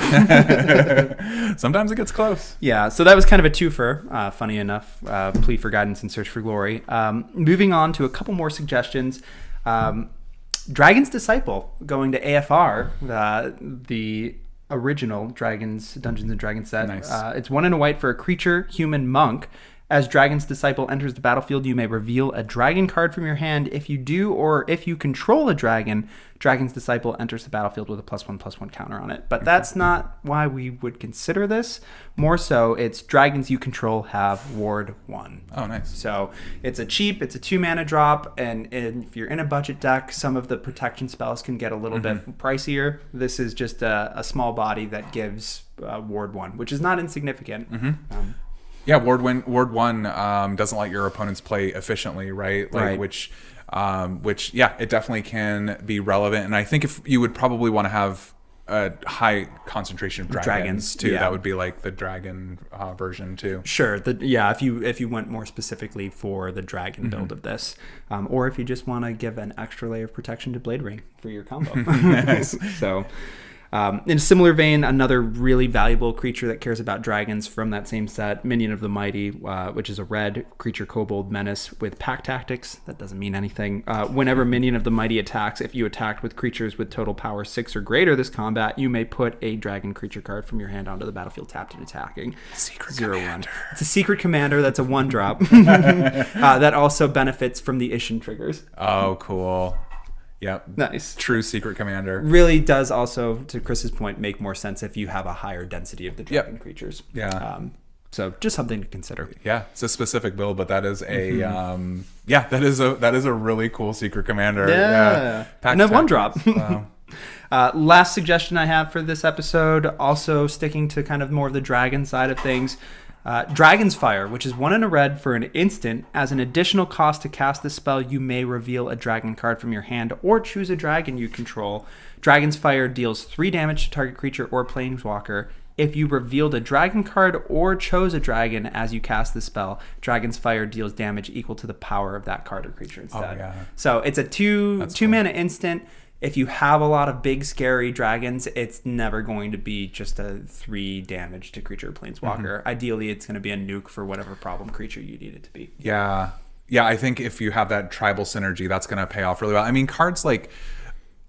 Sometimes it gets close. Yeah, so that was kind of a twofer, funny enough. Plea for guidance and search for glory. Moving on to a couple more suggestions. Dragon's Disciple, going to AFR, the original Dungeons and Dragons set. Nice. It's 1 and a white for a creature, human, monk. As Dragon's Disciple enters the battlefield, you may reveal a dragon card from your hand. If you do, or if you control a dragon, Dragon's Disciple enters the battlefield with a +1/+1 counter on it. But that's not why we would consider this. More so, it's dragons you control have Ward 1. Oh, nice. So it's a 2 mana drop, and if you're in a budget deck, some of the protection spells can get a little bit pricier. This is just a small body that gives Ward 1, which is not insignificant. Yeah, Ward 1 doesn't let your opponents play efficiently, right? Which it definitely can be relevant. And I think if you would probably want to have a high concentration of dragons too, that would be like the dragon version too. Sure. If you went more specifically for the dragon build of this, or if you just want to give an extra layer of protection to Blade Ring for your combo. Nice. So. In a similar vein, another really valuable creature that cares about dragons from that same set, Minion of the Mighty, which is a red creature kobold menace with pack tactics. That doesn't mean anything. Whenever Minion of the Mighty attacks, if you attacked with creatures with total power 6 or greater this combat, you may put a dragon creature card from your hand onto the battlefield tapped and attacking. Secret 0/1. Commander. It's a secret commander that's a 1-drop. That also benefits from the Ishin triggers. Oh, cool. Yep. Nice. True secret commander. Really does also, to Chris's point, make more sense if you have a higher density of the dragon creatures. Yeah. So just something to consider. Yeah, it's a specific build, but that is a that is a really cool secret commander. Yeah. And a 1-drop. Wow. Last suggestion I have for this episode, also sticking to kind of more of the dragon side of things. Dragon's Fire, which is 1 and a red for an instant. As an additional cost to cast this spell, you may reveal a dragon card from your hand or choose a dragon you control. Dragon's Fire deals 3 damage to target creature or planeswalker. If you revealed a dragon card or chose a dragon as you cast the spell, Dragon's Fire deals damage equal to the power of that card or creature instead. Oh, yeah. So it's a 2 mana instant. If you have a lot of big, scary dragons, it's never going to be just a 3 damage to creature or planeswalker. Ideally, it's going to be a nuke for whatever problem creature you need it to be. Yeah. Yeah, I think if you have that tribal synergy, that's going to pay off really well. I mean, cards like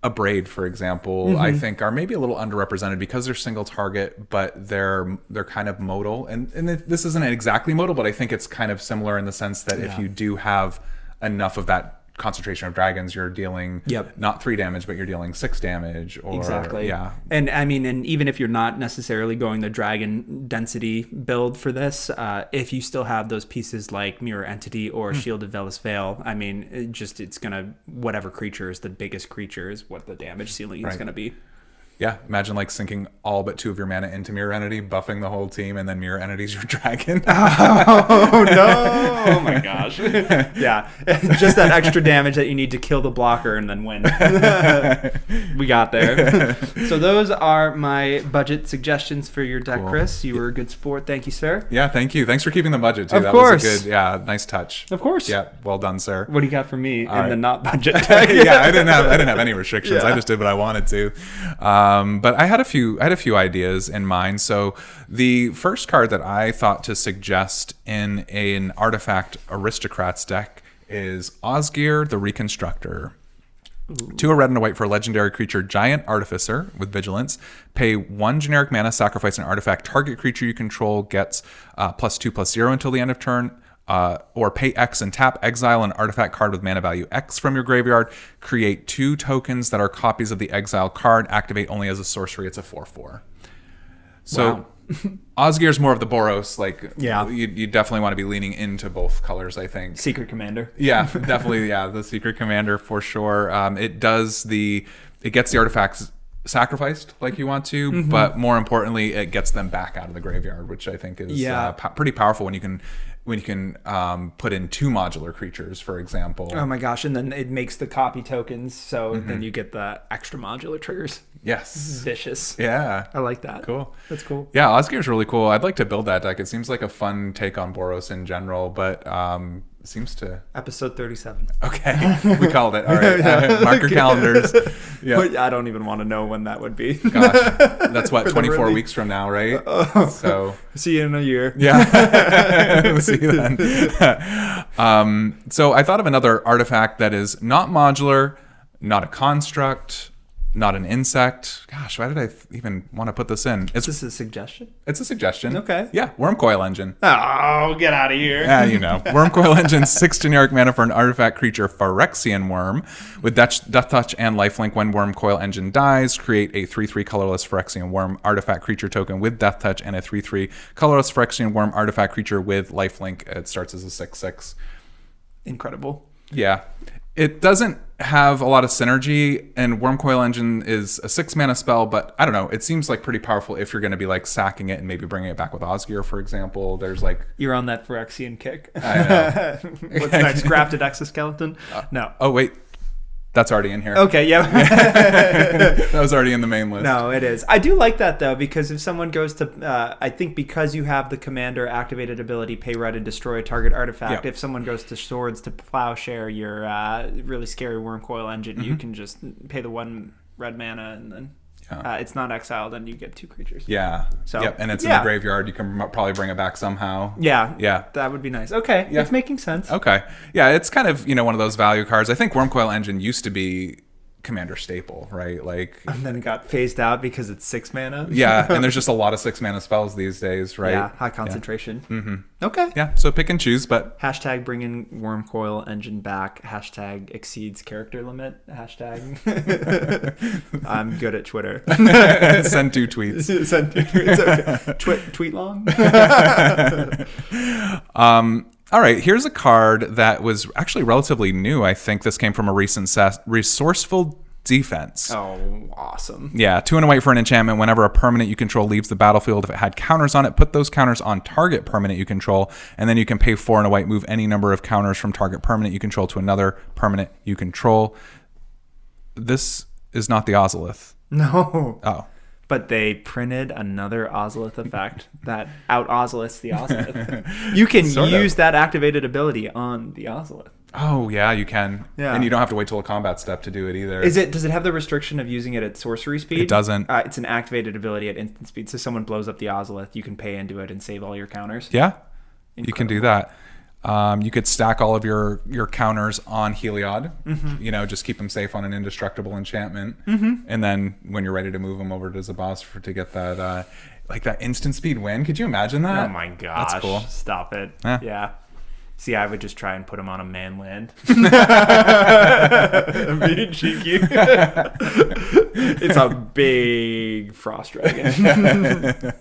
a Braid, for example, I think are maybe a little underrepresented because they're single target, but they're kind of modal. And this isn't exactly modal, but I think it's kind of similar in the sense that if you do have enough of that concentration of dragons, you're dealing not 3 damage, but you're dealing 6 damage. Or, exactly. Yeah. And I mean, and even if you're not necessarily going the dragon density build for this, if you still have those pieces like Mirror Entity or Shield of Velis Veil, I mean, it's gonna, whatever creature is the biggest creature is what the damage ceiling is gonna be. Yeah, imagine like sinking all but 2 of your mana into Mirror Entity, buffing the whole team, and then Mirror Entity's your dragon. Oh, no! Oh, my gosh. Yeah, just that extra damage that you need to kill the blocker and then win. We got there. So those are my budget suggestions for your deck, cool. Chris. You were a good sport. Thank you, sir. Yeah, thank you. Thanks for keeping the budget, too. Of that course. was a good, nice touch. Of course. Yeah, well done, sir. What do you got for me all in the not budget deck? Yeah, I didn't have any restrictions. I just did what I wanted to. But I had a few ideas in mind. So the first card that I thought to suggest in an Artifact Aristocrats deck is Osgir the Reconstructor. 2 a red and a white for a legendary creature, Giant Artificer with Vigilance. Pay 1 generic mana, sacrifice an artifact. Target creature you control gets +2/+0 until the end of turn. or pay X and tap, exile an artifact card with mana value X from your graveyard. Create 2 tokens that are copies of the exile card. Activate only as a sorcery. It's a 4/4. So Wow. Osgir's more of the Boros. Like, Yeah. you definitely want to be leaning into both colors, I think. Secret Commander. Yeah, definitely. Yeah, the Secret Commander for sure. It gets the artifacts sacrificed like you want to, but more importantly, it gets them back out of the graveyard, which I think is pretty powerful when you can put in 2 modular creatures, for example. Oh my gosh, and then it makes the copy tokens, so then you get the extra modular triggers. Yes. Vicious. Yeah. I like that. Cool. That's cool. Yeah, Osgir's really cool. I'd like to build that deck. It seems like a fun take on Boros in general, but seems to... Episode 37. Okay, we called it. All right, mark your calendars. Yeah. I don't even want to know when that would be. Gosh, that's what, 24 release. weeks from now, right? So... See you in a year. Yeah. We'll see you then. So I thought of another artifact that is not modular, not a construct, not an insect. Gosh, why did I even want to put this in? Is this a suggestion? It's a suggestion. Okay. Yeah, Worm Coil Engine. Oh, get out of here. Yeah, you know. Worm Coil Engine, 6 generic mana for an artifact creature, Phyrexian Worm. With Death Touch and Lifelink, when Worm Coil Engine dies, create a 3/3 colorless Phyrexian Worm artifact creature token with Death Touch and a 3/3 colorless Phyrexian Worm artifact creature with Lifelink. It starts as a 6/6. Incredible. Yeah. It doesn't have a lot of synergy, and Worm Coil Engine is a 6 mana spell, but I don't know. It seems like pretty powerful if you're going to be like sacking it and maybe bringing it back with Osgir, for example. There's like... You're on that Phyrexian kick. I know. What's next? Grafted Exoskeleton? No. Oh, wait. That's already in here. Okay, yeah. That was already in the main list. No, it is. I do like that, though, because if someone goes to... I think because you have the commander activated ability, pay red and destroy a target artifact, if someone goes to swords to plowshare your really scary Worm Coil Engine, you can just pay the 1 red mana and then... it's not exiled, and you get 2 creatures. Yeah. So, yep. And it's in the graveyard. You can probably bring it back somehow. Yeah. Yeah. That would be nice. Okay. Yeah. It's making sense. Okay. Yeah, it's kind of, one of those value cards. I think Worm Coil Engine used to be commander staple, right? Like, And then it got phased out because it's 6 mana. yeah, and there's just a lot of 6 mana spells these days, right? Yeah, high concentration. Mm-hmm. Okay. Yeah, so pick and choose, but... Hashtag bringing Worm Coil Engine back. Hashtag exceeds character limit. Hashtag I'm good at Twitter. Send 2 tweets. Send 2 tweets. Okay. Tweet long? All right, here's a card that was actually relatively new. I think this came from a recent set, Resourceful Defense. Oh, awesome. Yeah, 2 and a white for an enchantment. Whenever a permanent you control leaves the battlefield, if it had counters on it, put those counters on target permanent you control, and then you can pay 4 and a white, move any number of counters from target permanent you control to another permanent you control. This is not the Ozolith. No. Oh. But they printed another Ozolith effect that out-Ozoliths the Ozolith. You can use that activated ability on the Ozolith. Oh, yeah, you can. Yeah. And you don't have to wait till a combat step to do it either. Does it have the restriction of using it at sorcery speed? It doesn't. It's an activated ability at instant speed. So someone blows up the Ozolith, you can pay into it and save all your counters. Yeah, you can do that. You could stack all of your counters on Heliod. Mm-hmm. Just keep them safe on an indestructible enchantment. Mm-hmm. And then when you're ready to move them over to Zabaz to get that that instant speed win. Could you imagine that? Oh my gosh. That's cool. Stop it. Yeah. See, I would just try and put him on a man land. I'm being cheeky. It's a big frost dragon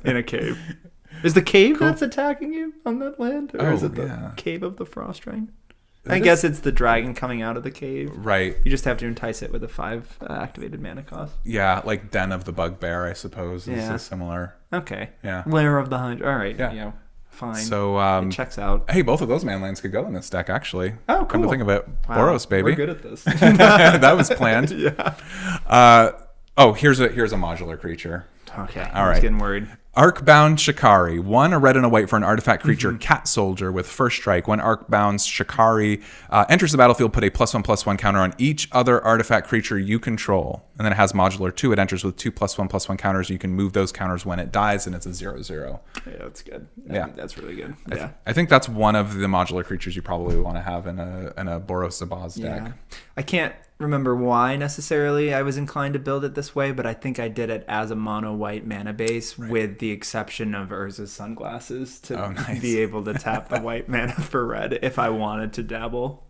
in a cave. Is the cave that's attacking you on that land? Or is it the cave of the frost dragon? I guess it's the dragon coming out of the cave. Right. You just have to entice it with a 5 activated mana cost. Yeah, like Den of the Bugbear, I suppose, is similar. Okay. Yeah. Lair of the Hydra. All right. Yeah. Fine. So it checks out. Hey, both of those man lands could go in this deck, actually. Oh, cool. Come to think of it. Wow. Boros, baby. We're good at this. That was planned. Yeah. Here's a modular creature. Okay. All right. I was getting worried. Arcbound Shikari. 1, a red and a white for an artifact creature, Cat Soldier with first strike. When Arcbound Shikari enters the battlefield, put a +1/+1 counter on each other artifact creature you control. And then it has modular 2. It enters with 2 +1/+1 counters. You can move those counters when it dies, and it's a 0/0. Yeah, that's good. Yeah. That's really good. Yeah. I think that's one of the modular creatures you probably want to have in a Boros Zabaz deck. Yeah. I can't remember why necessarily I was inclined to build it this way, but I think I did it as a mono white mana base, with the exception of Urza's sunglasses to be able to tap the white mana for red if I wanted to dabble.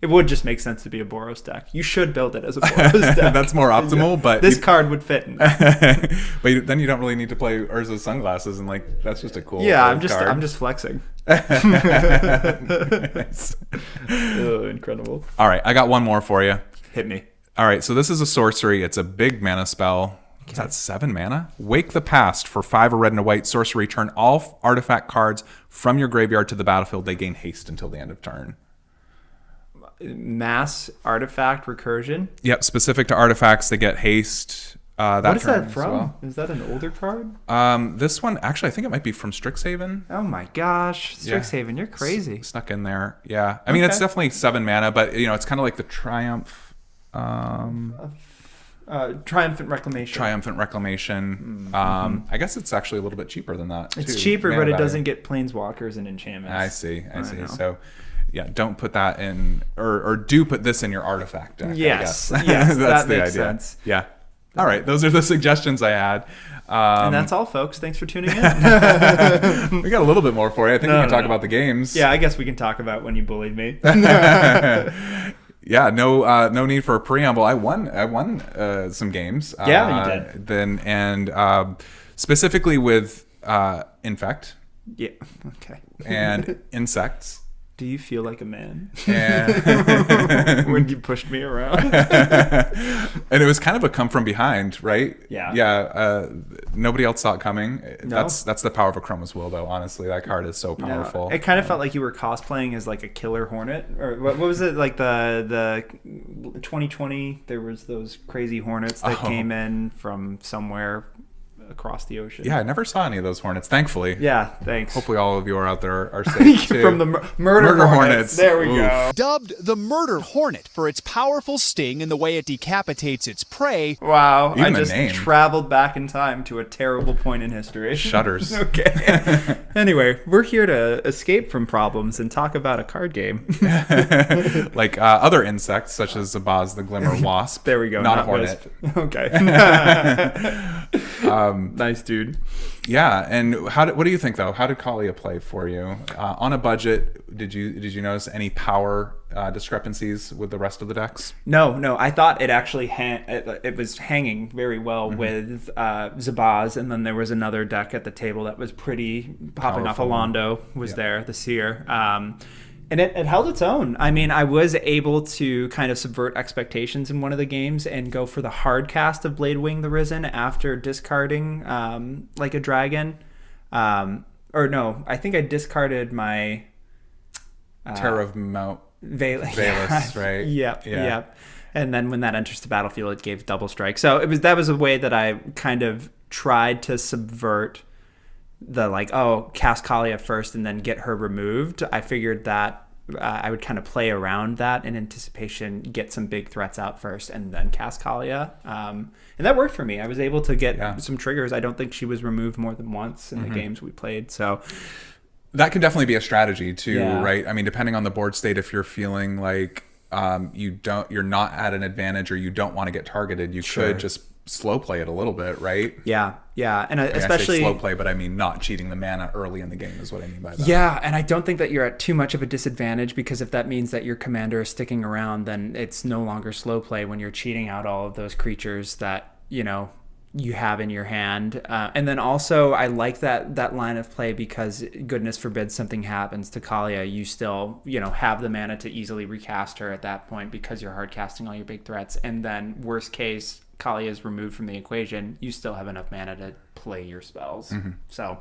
It would just make sense to be a Boros deck. You should build it as a Boros deck. That's more optimal, but this card would fit in. But then you don't really need to play Urza's sunglasses, and like that's just a cool. Yeah, card. I'm just flexing. Oh, incredible. All right, I got one more for you. Hit me. All right, so this is a sorcery. It's a big mana spell. Is that 7 mana? Wake the Past for 5, a red and a white sorcery. Turn all artifact cards from your graveyard to the battlefield. They gain haste until the end of turn. Mass artifact recursion. Yep, specific to artifacts, they get haste. What is that from? Well. Is that an older card? This one, actually, I think it might be from Strixhaven. Oh my gosh, Strixhaven, you're crazy. Snuck in there, yeah. I mean, it's definitely 7 mana, but it's kind of like the Triumph. Triumphant Reclamation. Triumphant Reclamation. I guess it's actually a little bit cheaper than that. It's cheaper, but it doesn't get planeswalkers and enchantments. I see. So, yeah, don't put that in, or do put this in your artifact deck. Yes, I guess. That's that the makes idea. Sense. Yeah. All right, those are the suggestions I had. And that's all, folks. Thanks for tuning in. We got a little bit more for you. I think we can talk about the games. Yeah, I guess we can talk about when you bullied me. Yeah, no need for a preamble. I won some games. Yeah, you did. And specifically with Infect. Yeah. Okay. And Insects. Do you feel like a man? And when you pushed me around. And it was kind of a come from behind, right? Yeah. Yeah. Nobody else saw it coming. No. That's the power of a Chroma's Will, though. Honestly, that card is so powerful. No. It kind of felt like you were cosplaying as like a killer hornet, or what was it, like the 2020? There was those crazy hornets that came in from somewhere across the ocean. Yeah, I never saw any of those hornets, thankfully. Yeah, thanks. Hopefully all of you are out there are safe too. From the murder hornets. There we go. Dubbed the Murder Hornet for its powerful sting and the way it decapitates its prey. Wow, Even I just name. traveled back in time to a terrible point in history. Shudders. Okay. Anyway, we're here to escape from problems and talk about a card game. Like other insects, such as Zabaz the Glimmerwasp. There we go. Not a hornet. Wisp. Okay. Nice, dude. Yeah, and what do you think though? How did Kaalia play for you on a budget? Did you notice any power discrepancies with the rest of the decks? No. I thought it actually it was hanging very well with Zabaz, and then there was another deck at the table that was pretty popping Powerful. off. Alondo was there, the Seer. And it held its own. I mean, I was able to kind of subvert expectations in one of the games and go for the hard cast of Bladewing the Risen after discarding like a dragon. Or no, I think I discarded my... Terror of Mount Valus, right? Yep. And then when that enters the battlefield, it gave double strike. So that was a way that I kind of tried to subvert the cast Kaalia first and then get her removed. I figured that I would kind of play around that in anticipation, get some big threats out first and then cast Kaalia. And that worked for me. I was able to get some triggers. I don't think she was removed more than once in the games we played. So that could definitely be a strategy too, right? I mean, depending on the board state, if you're feeling like you're not at an advantage or you don't want to get targeted, you could just slow play it a little bit, right? Yeah. And especially I say slow play, but I mean not cheating the mana early in the game is what I mean by that. Yeah, and I don't think that you're at too much of a disadvantage, because if that means that your commander is sticking around, then it's no longer slow play when you're cheating out all of those creatures that you have in your hand. And then also I like that line of play, because goodness forbid something happens to Kaalia, you still have the mana to easily recast her at that point because you're hard casting all your big threats. And then worst case, Kaalia is removed from the equation, you still have enough mana to play your spells. So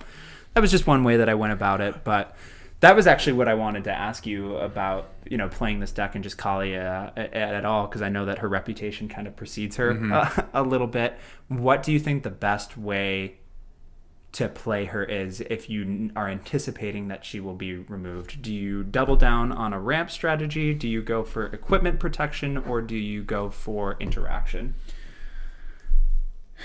that was just one way that I went about it. But that was actually what I wanted to ask you about, playing this deck and just Kaalia at all, because I know that her reputation kind of precedes her a little bit. What do you think the best way to play her is if you are anticipating that she will be removed? Do you double down on a ramp strategy? Do you go for equipment protection? Or do you go for interaction?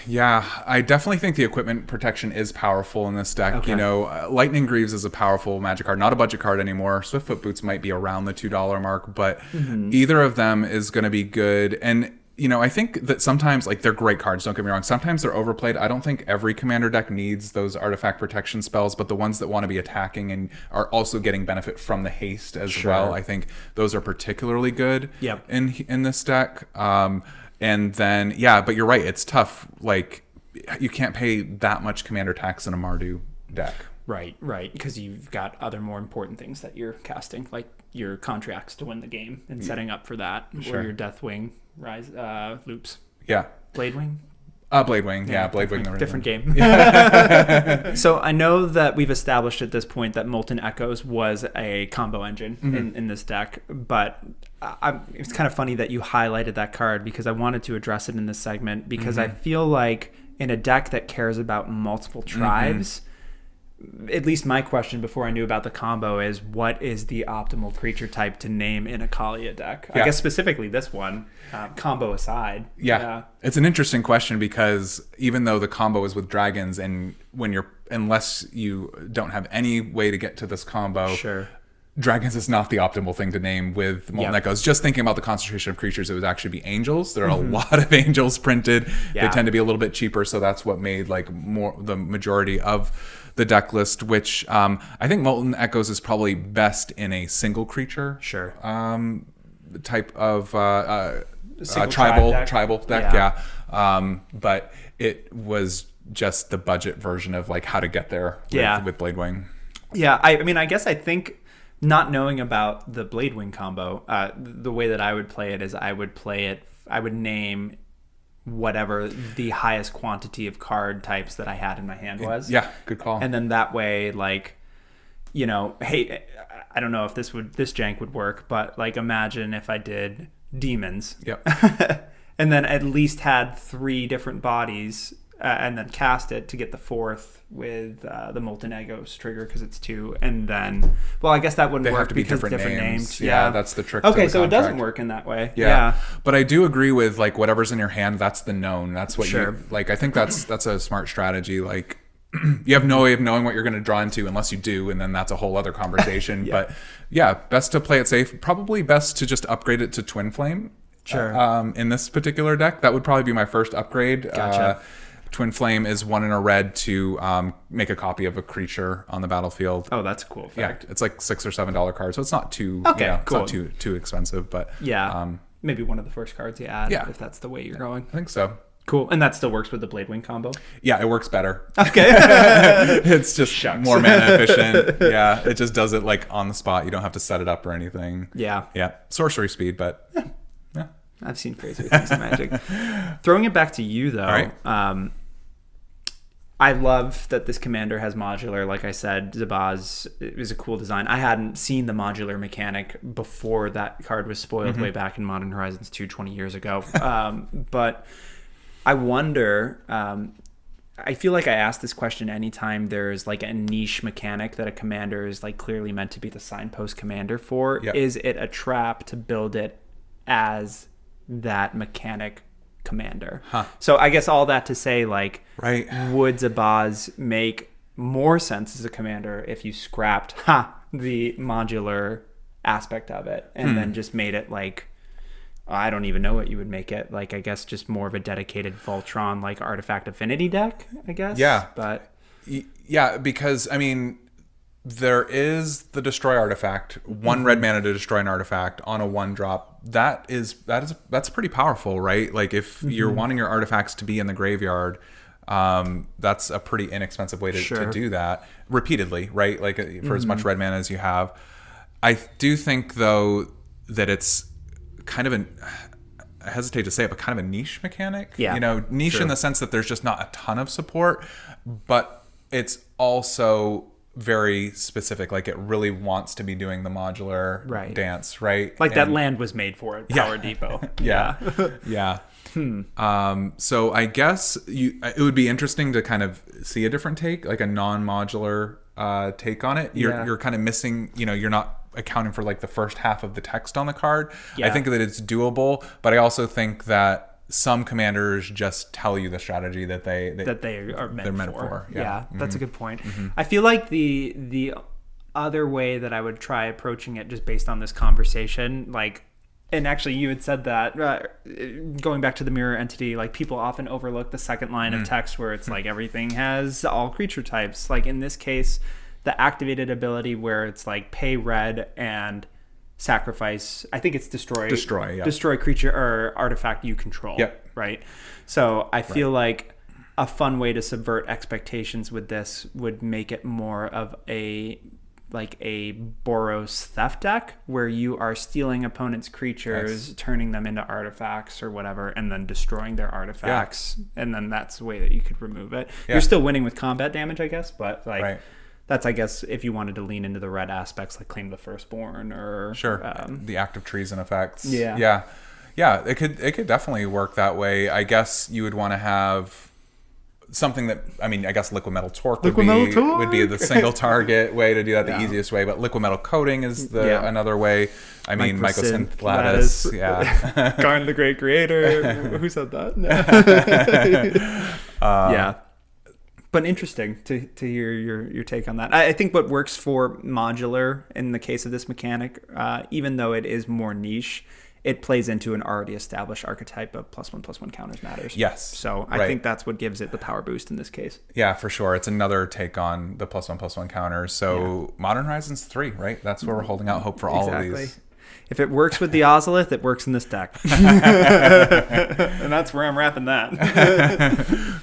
Yeah, I definitely think the equipment protection is powerful in this deck. Okay. You know, Lightning Greaves is a powerful Magic card, not a budget card anymore. Swiftfoot Boots might be around the $2 mark, but either of them is going to be good. And you know, I think that sometimes, like, they're great cards, don't get me wrong. Sometimes they're overplayed. I don't think every commander deck needs those artifact protection spells, but the ones that want to be attacking and are also getting benefit from the haste as well, I think those are particularly good in this deck. And then, yeah, but you're right. It's tough. Like, you can't pay that much commander tax in a Mardu deck. Right, because you've got other more important things that you're casting, like your contracts to win the game and setting up for that, or your Deathwing rise loops. Yeah. Bladewing? Bladewing. Yeah, Bladewing. Different game. So I know that we've established at this point that Molten Echoes was a combo engine in this deck, but it's kind of funny that you highlighted that card because I wanted to address it in this segment because I feel like in a deck that cares about multiple tribes, at least my question before I knew about the combo is, what is the optimal creature type to name in a Kaalia deck? I guess specifically this one, combo aside. Yeah. It's an interesting question because even though the combo is with dragons, and unless you don't have any way to get to this combo, dragons is not the optimal thing to name with Molten Echoes. Just thinking about the concentration of creatures, it would actually be angels. There are a lot of angels printed. They tend to be a little bit cheaper, so that's what made like more the majority of the deck list, which I think Molten Echoes is probably best in a single creature type of tribal deck. But it was just the budget version of like how to get there with Bladewing. I mean, I guess I think not knowing about the Bladewing combo, the way that I would play it is I would name whatever the highest quantity of card types that I had in my hand was. Yeah, good call. And then that way, like, you know, hey, I don't know if this jank would work, but like imagine if I did demons. And then at least had 3 different bodies and then cast it to get the 4th with the Molten Echoes trigger because it's 2, and then I guess that wouldn't they work have to be because different names. Yeah, that's the trick. Okay, to the so contract. it doesn't work in that way. But I do agree with like whatever's in your hand. That's the known. That's what you like. I think that's a smart strategy. Like you have no way of knowing what you're going to draw into unless you do, and then that's a whole other conversation. But yeah, best to play it safe. Probably best to just upgrade it to Twin Flame. In this particular deck, that would probably be my first upgrade. Gotcha. Twin Flame is 1 in a red to make a copy of a creature on the battlefield. Oh, that's a cool fact. Yeah, it's like $6 or $7 card, so it's not too cool. It's not too expensive, but maybe one of the first cards you add if that's the way you're going. I think so. Cool, and that still works with the Bladewing combo. Yeah, it works better. Okay, it's just more mana efficient. Yeah, it just does it like on the spot. You don't have to set it up or anything. Yeah, sorcery speed, but yeah. I've seen crazy things in Magic. Throwing it back to you though. All right. I love that this commander has modular. Like I said, Zabaz is a cool design. I hadn't seen the modular mechanic before that card was spoiled way back in Modern Horizons 2 20 years ago. But I wonder, I feel like I ask this question anytime there's like a niche mechanic that a commander is like clearly meant to be the signpost commander for. Yep. Is it a trap to build it as that mechanic commander? So I guess all that to say, like, would Zabaz make more sense as a commander if you scrapped the modular aspect of it and then just made it like, I don't even know what you would make it like. I guess just more of a dedicated Voltron like artifact affinity deck, I guess. But because I mean, there is the destroy artifact, 1 red mana to destroy an artifact on a 1-drop. That's pretty powerful, right? Like if you're wanting your artifacts to be in the graveyard, that's a pretty inexpensive way to do that repeatedly, right? Like for as much red mana as you have. I do think though that it's kind of I hesitate to say it, but kind of a niche mechanic. Yeah, you know, niche in the sense that there's just not a ton of support, but it's also very specific. Like it really wants to be doing the modular dance, right? Like that land was made for it. Power Depot. Yeah. So I guess it would be interesting to kind of see a different take, like a non-modular take on it. You're kind of missing, you know, you're not accounting for like the first half of the text on the card. I think that it's doable, but I also think that some commanders just tell you the strategy that they are meant for. Yeah, That's a good point. I feel like the other way that I would try approaching it, just based on this conversation, like, and actually you had said that going back to the mirror entity, like people often overlook the second line of text where it's like everything has all creature types. Like in this case, the activated ability where it's like pay red and sacrifice, I think it's destroy creature or artifact you control. Yep. Right. So I feel like a fun way to subvert expectations with this would make it more of a Boros theft deck where you are stealing opponents' creatures, turning them into artifacts or whatever, and then destroying their artifacts. And then that's the way that you could remove it. You're still winning with combat damage, I guess, but like that's, I guess, if you wanted to lean into the red aspects, like Claim the Firstborn or the active treason effects. Yeah. It could definitely work that way. I guess you would want to have something that, I mean, I guess liquid metal torque would be the single target way to do that, the easiest way. But liquid metal coating is another way. I mean, Mycosynth Lattice. Garn the Great Creator. Who said that? No. But interesting to hear your take on that. I think what works for modular in the case of this mechanic, even though it is more niche, it plays into an already established archetype of +1/+1 counters matters. Yes. So I think that's what gives it the power boost in this case. Yeah, for sure. It's another take on the +1/+1 counters. So Modern Horizons 3, right? That's where we're holding out hope for all of these. If it works with the Ozolith, it works in this deck. And that's where I'm wrapping that.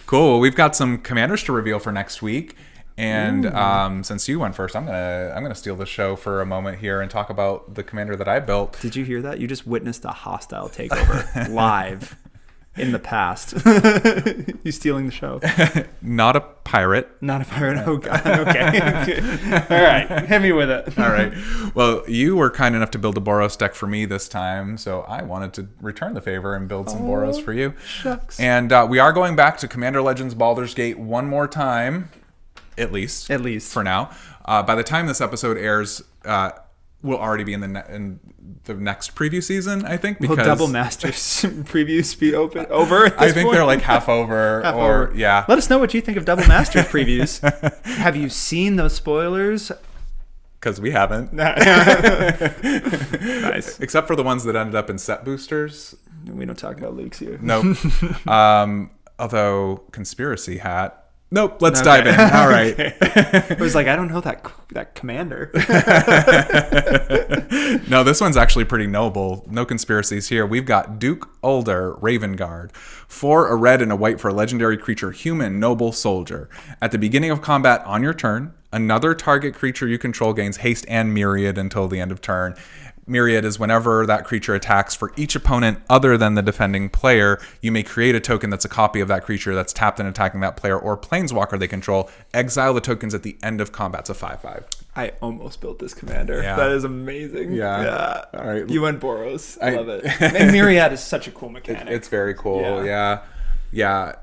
Cool. Well, we've got some commanders to reveal for next week. And since you went first, I'm gonna steal the show for a moment here and talk about the commander that I built. Did you hear that? You just witnessed a hostile takeover live in the past. You stealing the show? Not a pirate. Not a pirate. Oh God. Okay. All right. Hit me with it. All right. Well, you were kind enough to build a Boros deck for me this time, so I wanted to return the favor and build some Boros for you. Shucks. And we are going back to Commander Legends Baldur's Gate one more time. At least for now. By the time this episode airs, we'll already be in the next preview season, I think. Because will Double Masters previews be over? At this I think point? they're like half over. Let us know what you think of Double Masters previews. Have you seen those spoilers? Because we haven't. Nice. Except for the ones that ended up in set boosters. We don't talk about leaks here. Nope. Although Conspiracy Hat. Nope, let's dive in. All right. It was like, I don't know that commander. No, this one's actually pretty noble. No conspiracies here. We've got Duke Ulder, Raven Guard. 4, a red and a white for a legendary creature, human, noble, soldier. At the beginning of combat on your turn, another target creature you control gains haste and myriad until the end of turn. Myriad is whenever that creature attacks for each opponent other than the defending player, you may create a token that's a copy of that creature that's tapped and attacking that player or planeswalker they control. Exile the tokens at the end of combat. It's a 5/5. I almost built this commander. Yeah. That is amazing. Yeah. All right. You went Boros. I love it. And Myriad is such a cool mechanic. It's very cool. Yeah.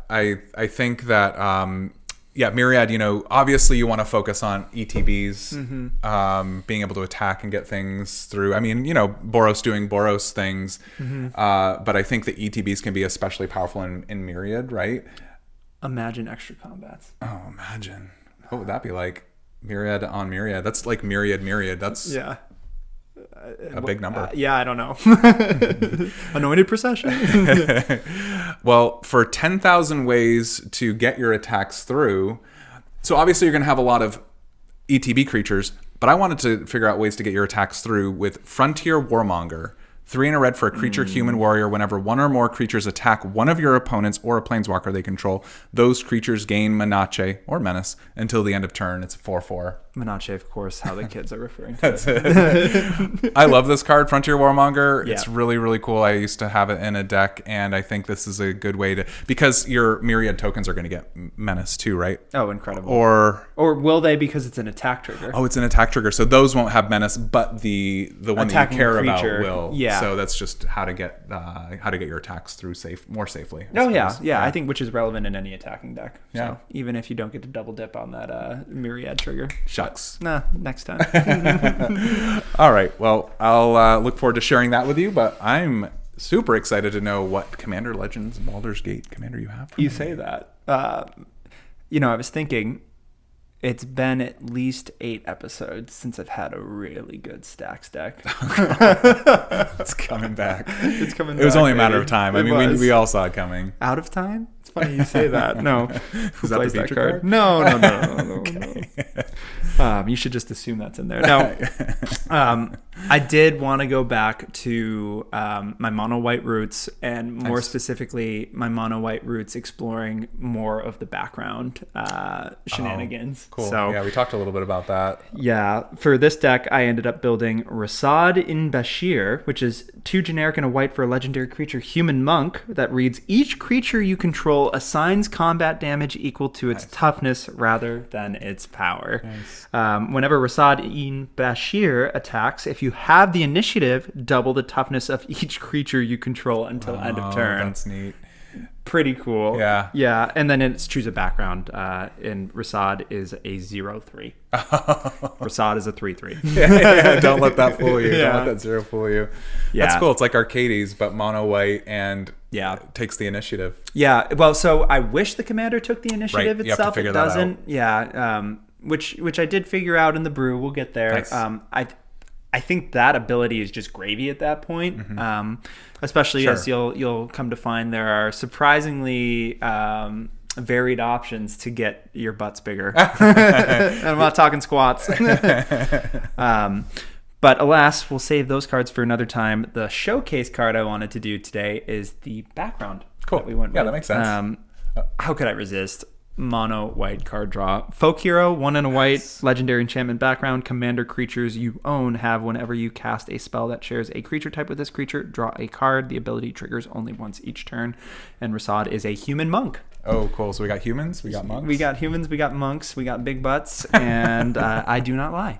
I think that Myriad, obviously you want to focus on ETBs, being able to attack and get things through. I mean, Boros doing Boros things, but I think the ETBs can be especially powerful in Myriad, right? Imagine extra combats. Oh, imagine. What would that be like? Myriad on Myriad. That's like Myriad. That's a big number. I don't know. Anointed Procession. Well, for 10,000 ways to get your attacks through, so obviously you're going to have a lot of ETB creatures, but I wanted to figure out ways to get your attacks through with Frontier Warmonger. 3 and a red for a creature, human, warrior. Whenever one or more creatures attack one of your opponents or a planeswalker they control, those creatures gain Menace or Menace until the end of turn. It's a 4/4. Menace, of course, how the kids are referring to That's it. I love this card, Frontier Warmonger. Yeah. It's really, really cool. I used to have it in a deck, and I think this is a good way to... Because your Myriad tokens are going to get Menace too, right? Oh, incredible. Or will they, because it's an attack trigger? Oh, it's an attack trigger. So those won't have Menace, but the one attacking that you care about will. Yeah. So that's just how to get your attacks through more safely. Yeah. I think which is relevant in any attacking deck. Yeah. So even if you don't get to double dip on that Myriad trigger. Shucks. Nah, next time. All right. Well, I'll look forward to sharing that with you, but I'm super excited to know what Commander Legends Baldur's Gate commander you have. You say that. I was thinking it's been at least 8 episodes since I've had a really good Stacks deck. It's coming back. It's coming back. It was only a matter of time. It was. We all saw it coming. Out of time? It's funny you say that. No. Was that the feature card? No. Okay. You should just assume that's in there. No. I did want to go back to my mono white roots, and more specifically my mono white roots exploring more of the background shenanigans. Cool. So, yeah, we talked a little bit about that. Yeah, for this deck, I ended up building Rasad in Bashir, which is 2 generic and a white for a legendary creature, Human Monk, that reads, each creature you control assigns combat damage equal to its toughness rather than its power. Nice. Whenever Rasad in Bashir attacks, if you have the initiative, double the toughness of each creature you control until end of turn. That's neat. Pretty cool. Yeah. Yeah, and then it's choose a background, and Rasad is a 0/3. Rasad is a 3/3. Yeah, don't let that fool you. Yeah. Don't let that 0 fool you. Yeah. That's cool. It's like Arcades, but mono white and Yeah. takes the initiative. Yeah, well, so I wish the commander took the initiative Right, you have to itself. figure It that doesn't. out. Yeah, which I did figure out in the brew. We'll get there. Nice. I think that ability is just gravy at that point. Especially as you'll come to find there are surprisingly varied options to get your butts bigger. And I'm not talking squats. But alas, we'll save those cards for another time. The showcase card I wanted to do today is the background. Cool. That we went Yeah, with. that makes sense. How could I resist? Mono white card draw. Folk hero, 1 and a white, legendary enchantment background. Commander creatures you own have whenever you cast a spell that shares a creature type with this creature, draw a card. The ability triggers only once each turn. And Rasad is a human monk. Oh, cool. So we got humans, we got monks. We got humans, we got monks, we got big butts, and I do not lie.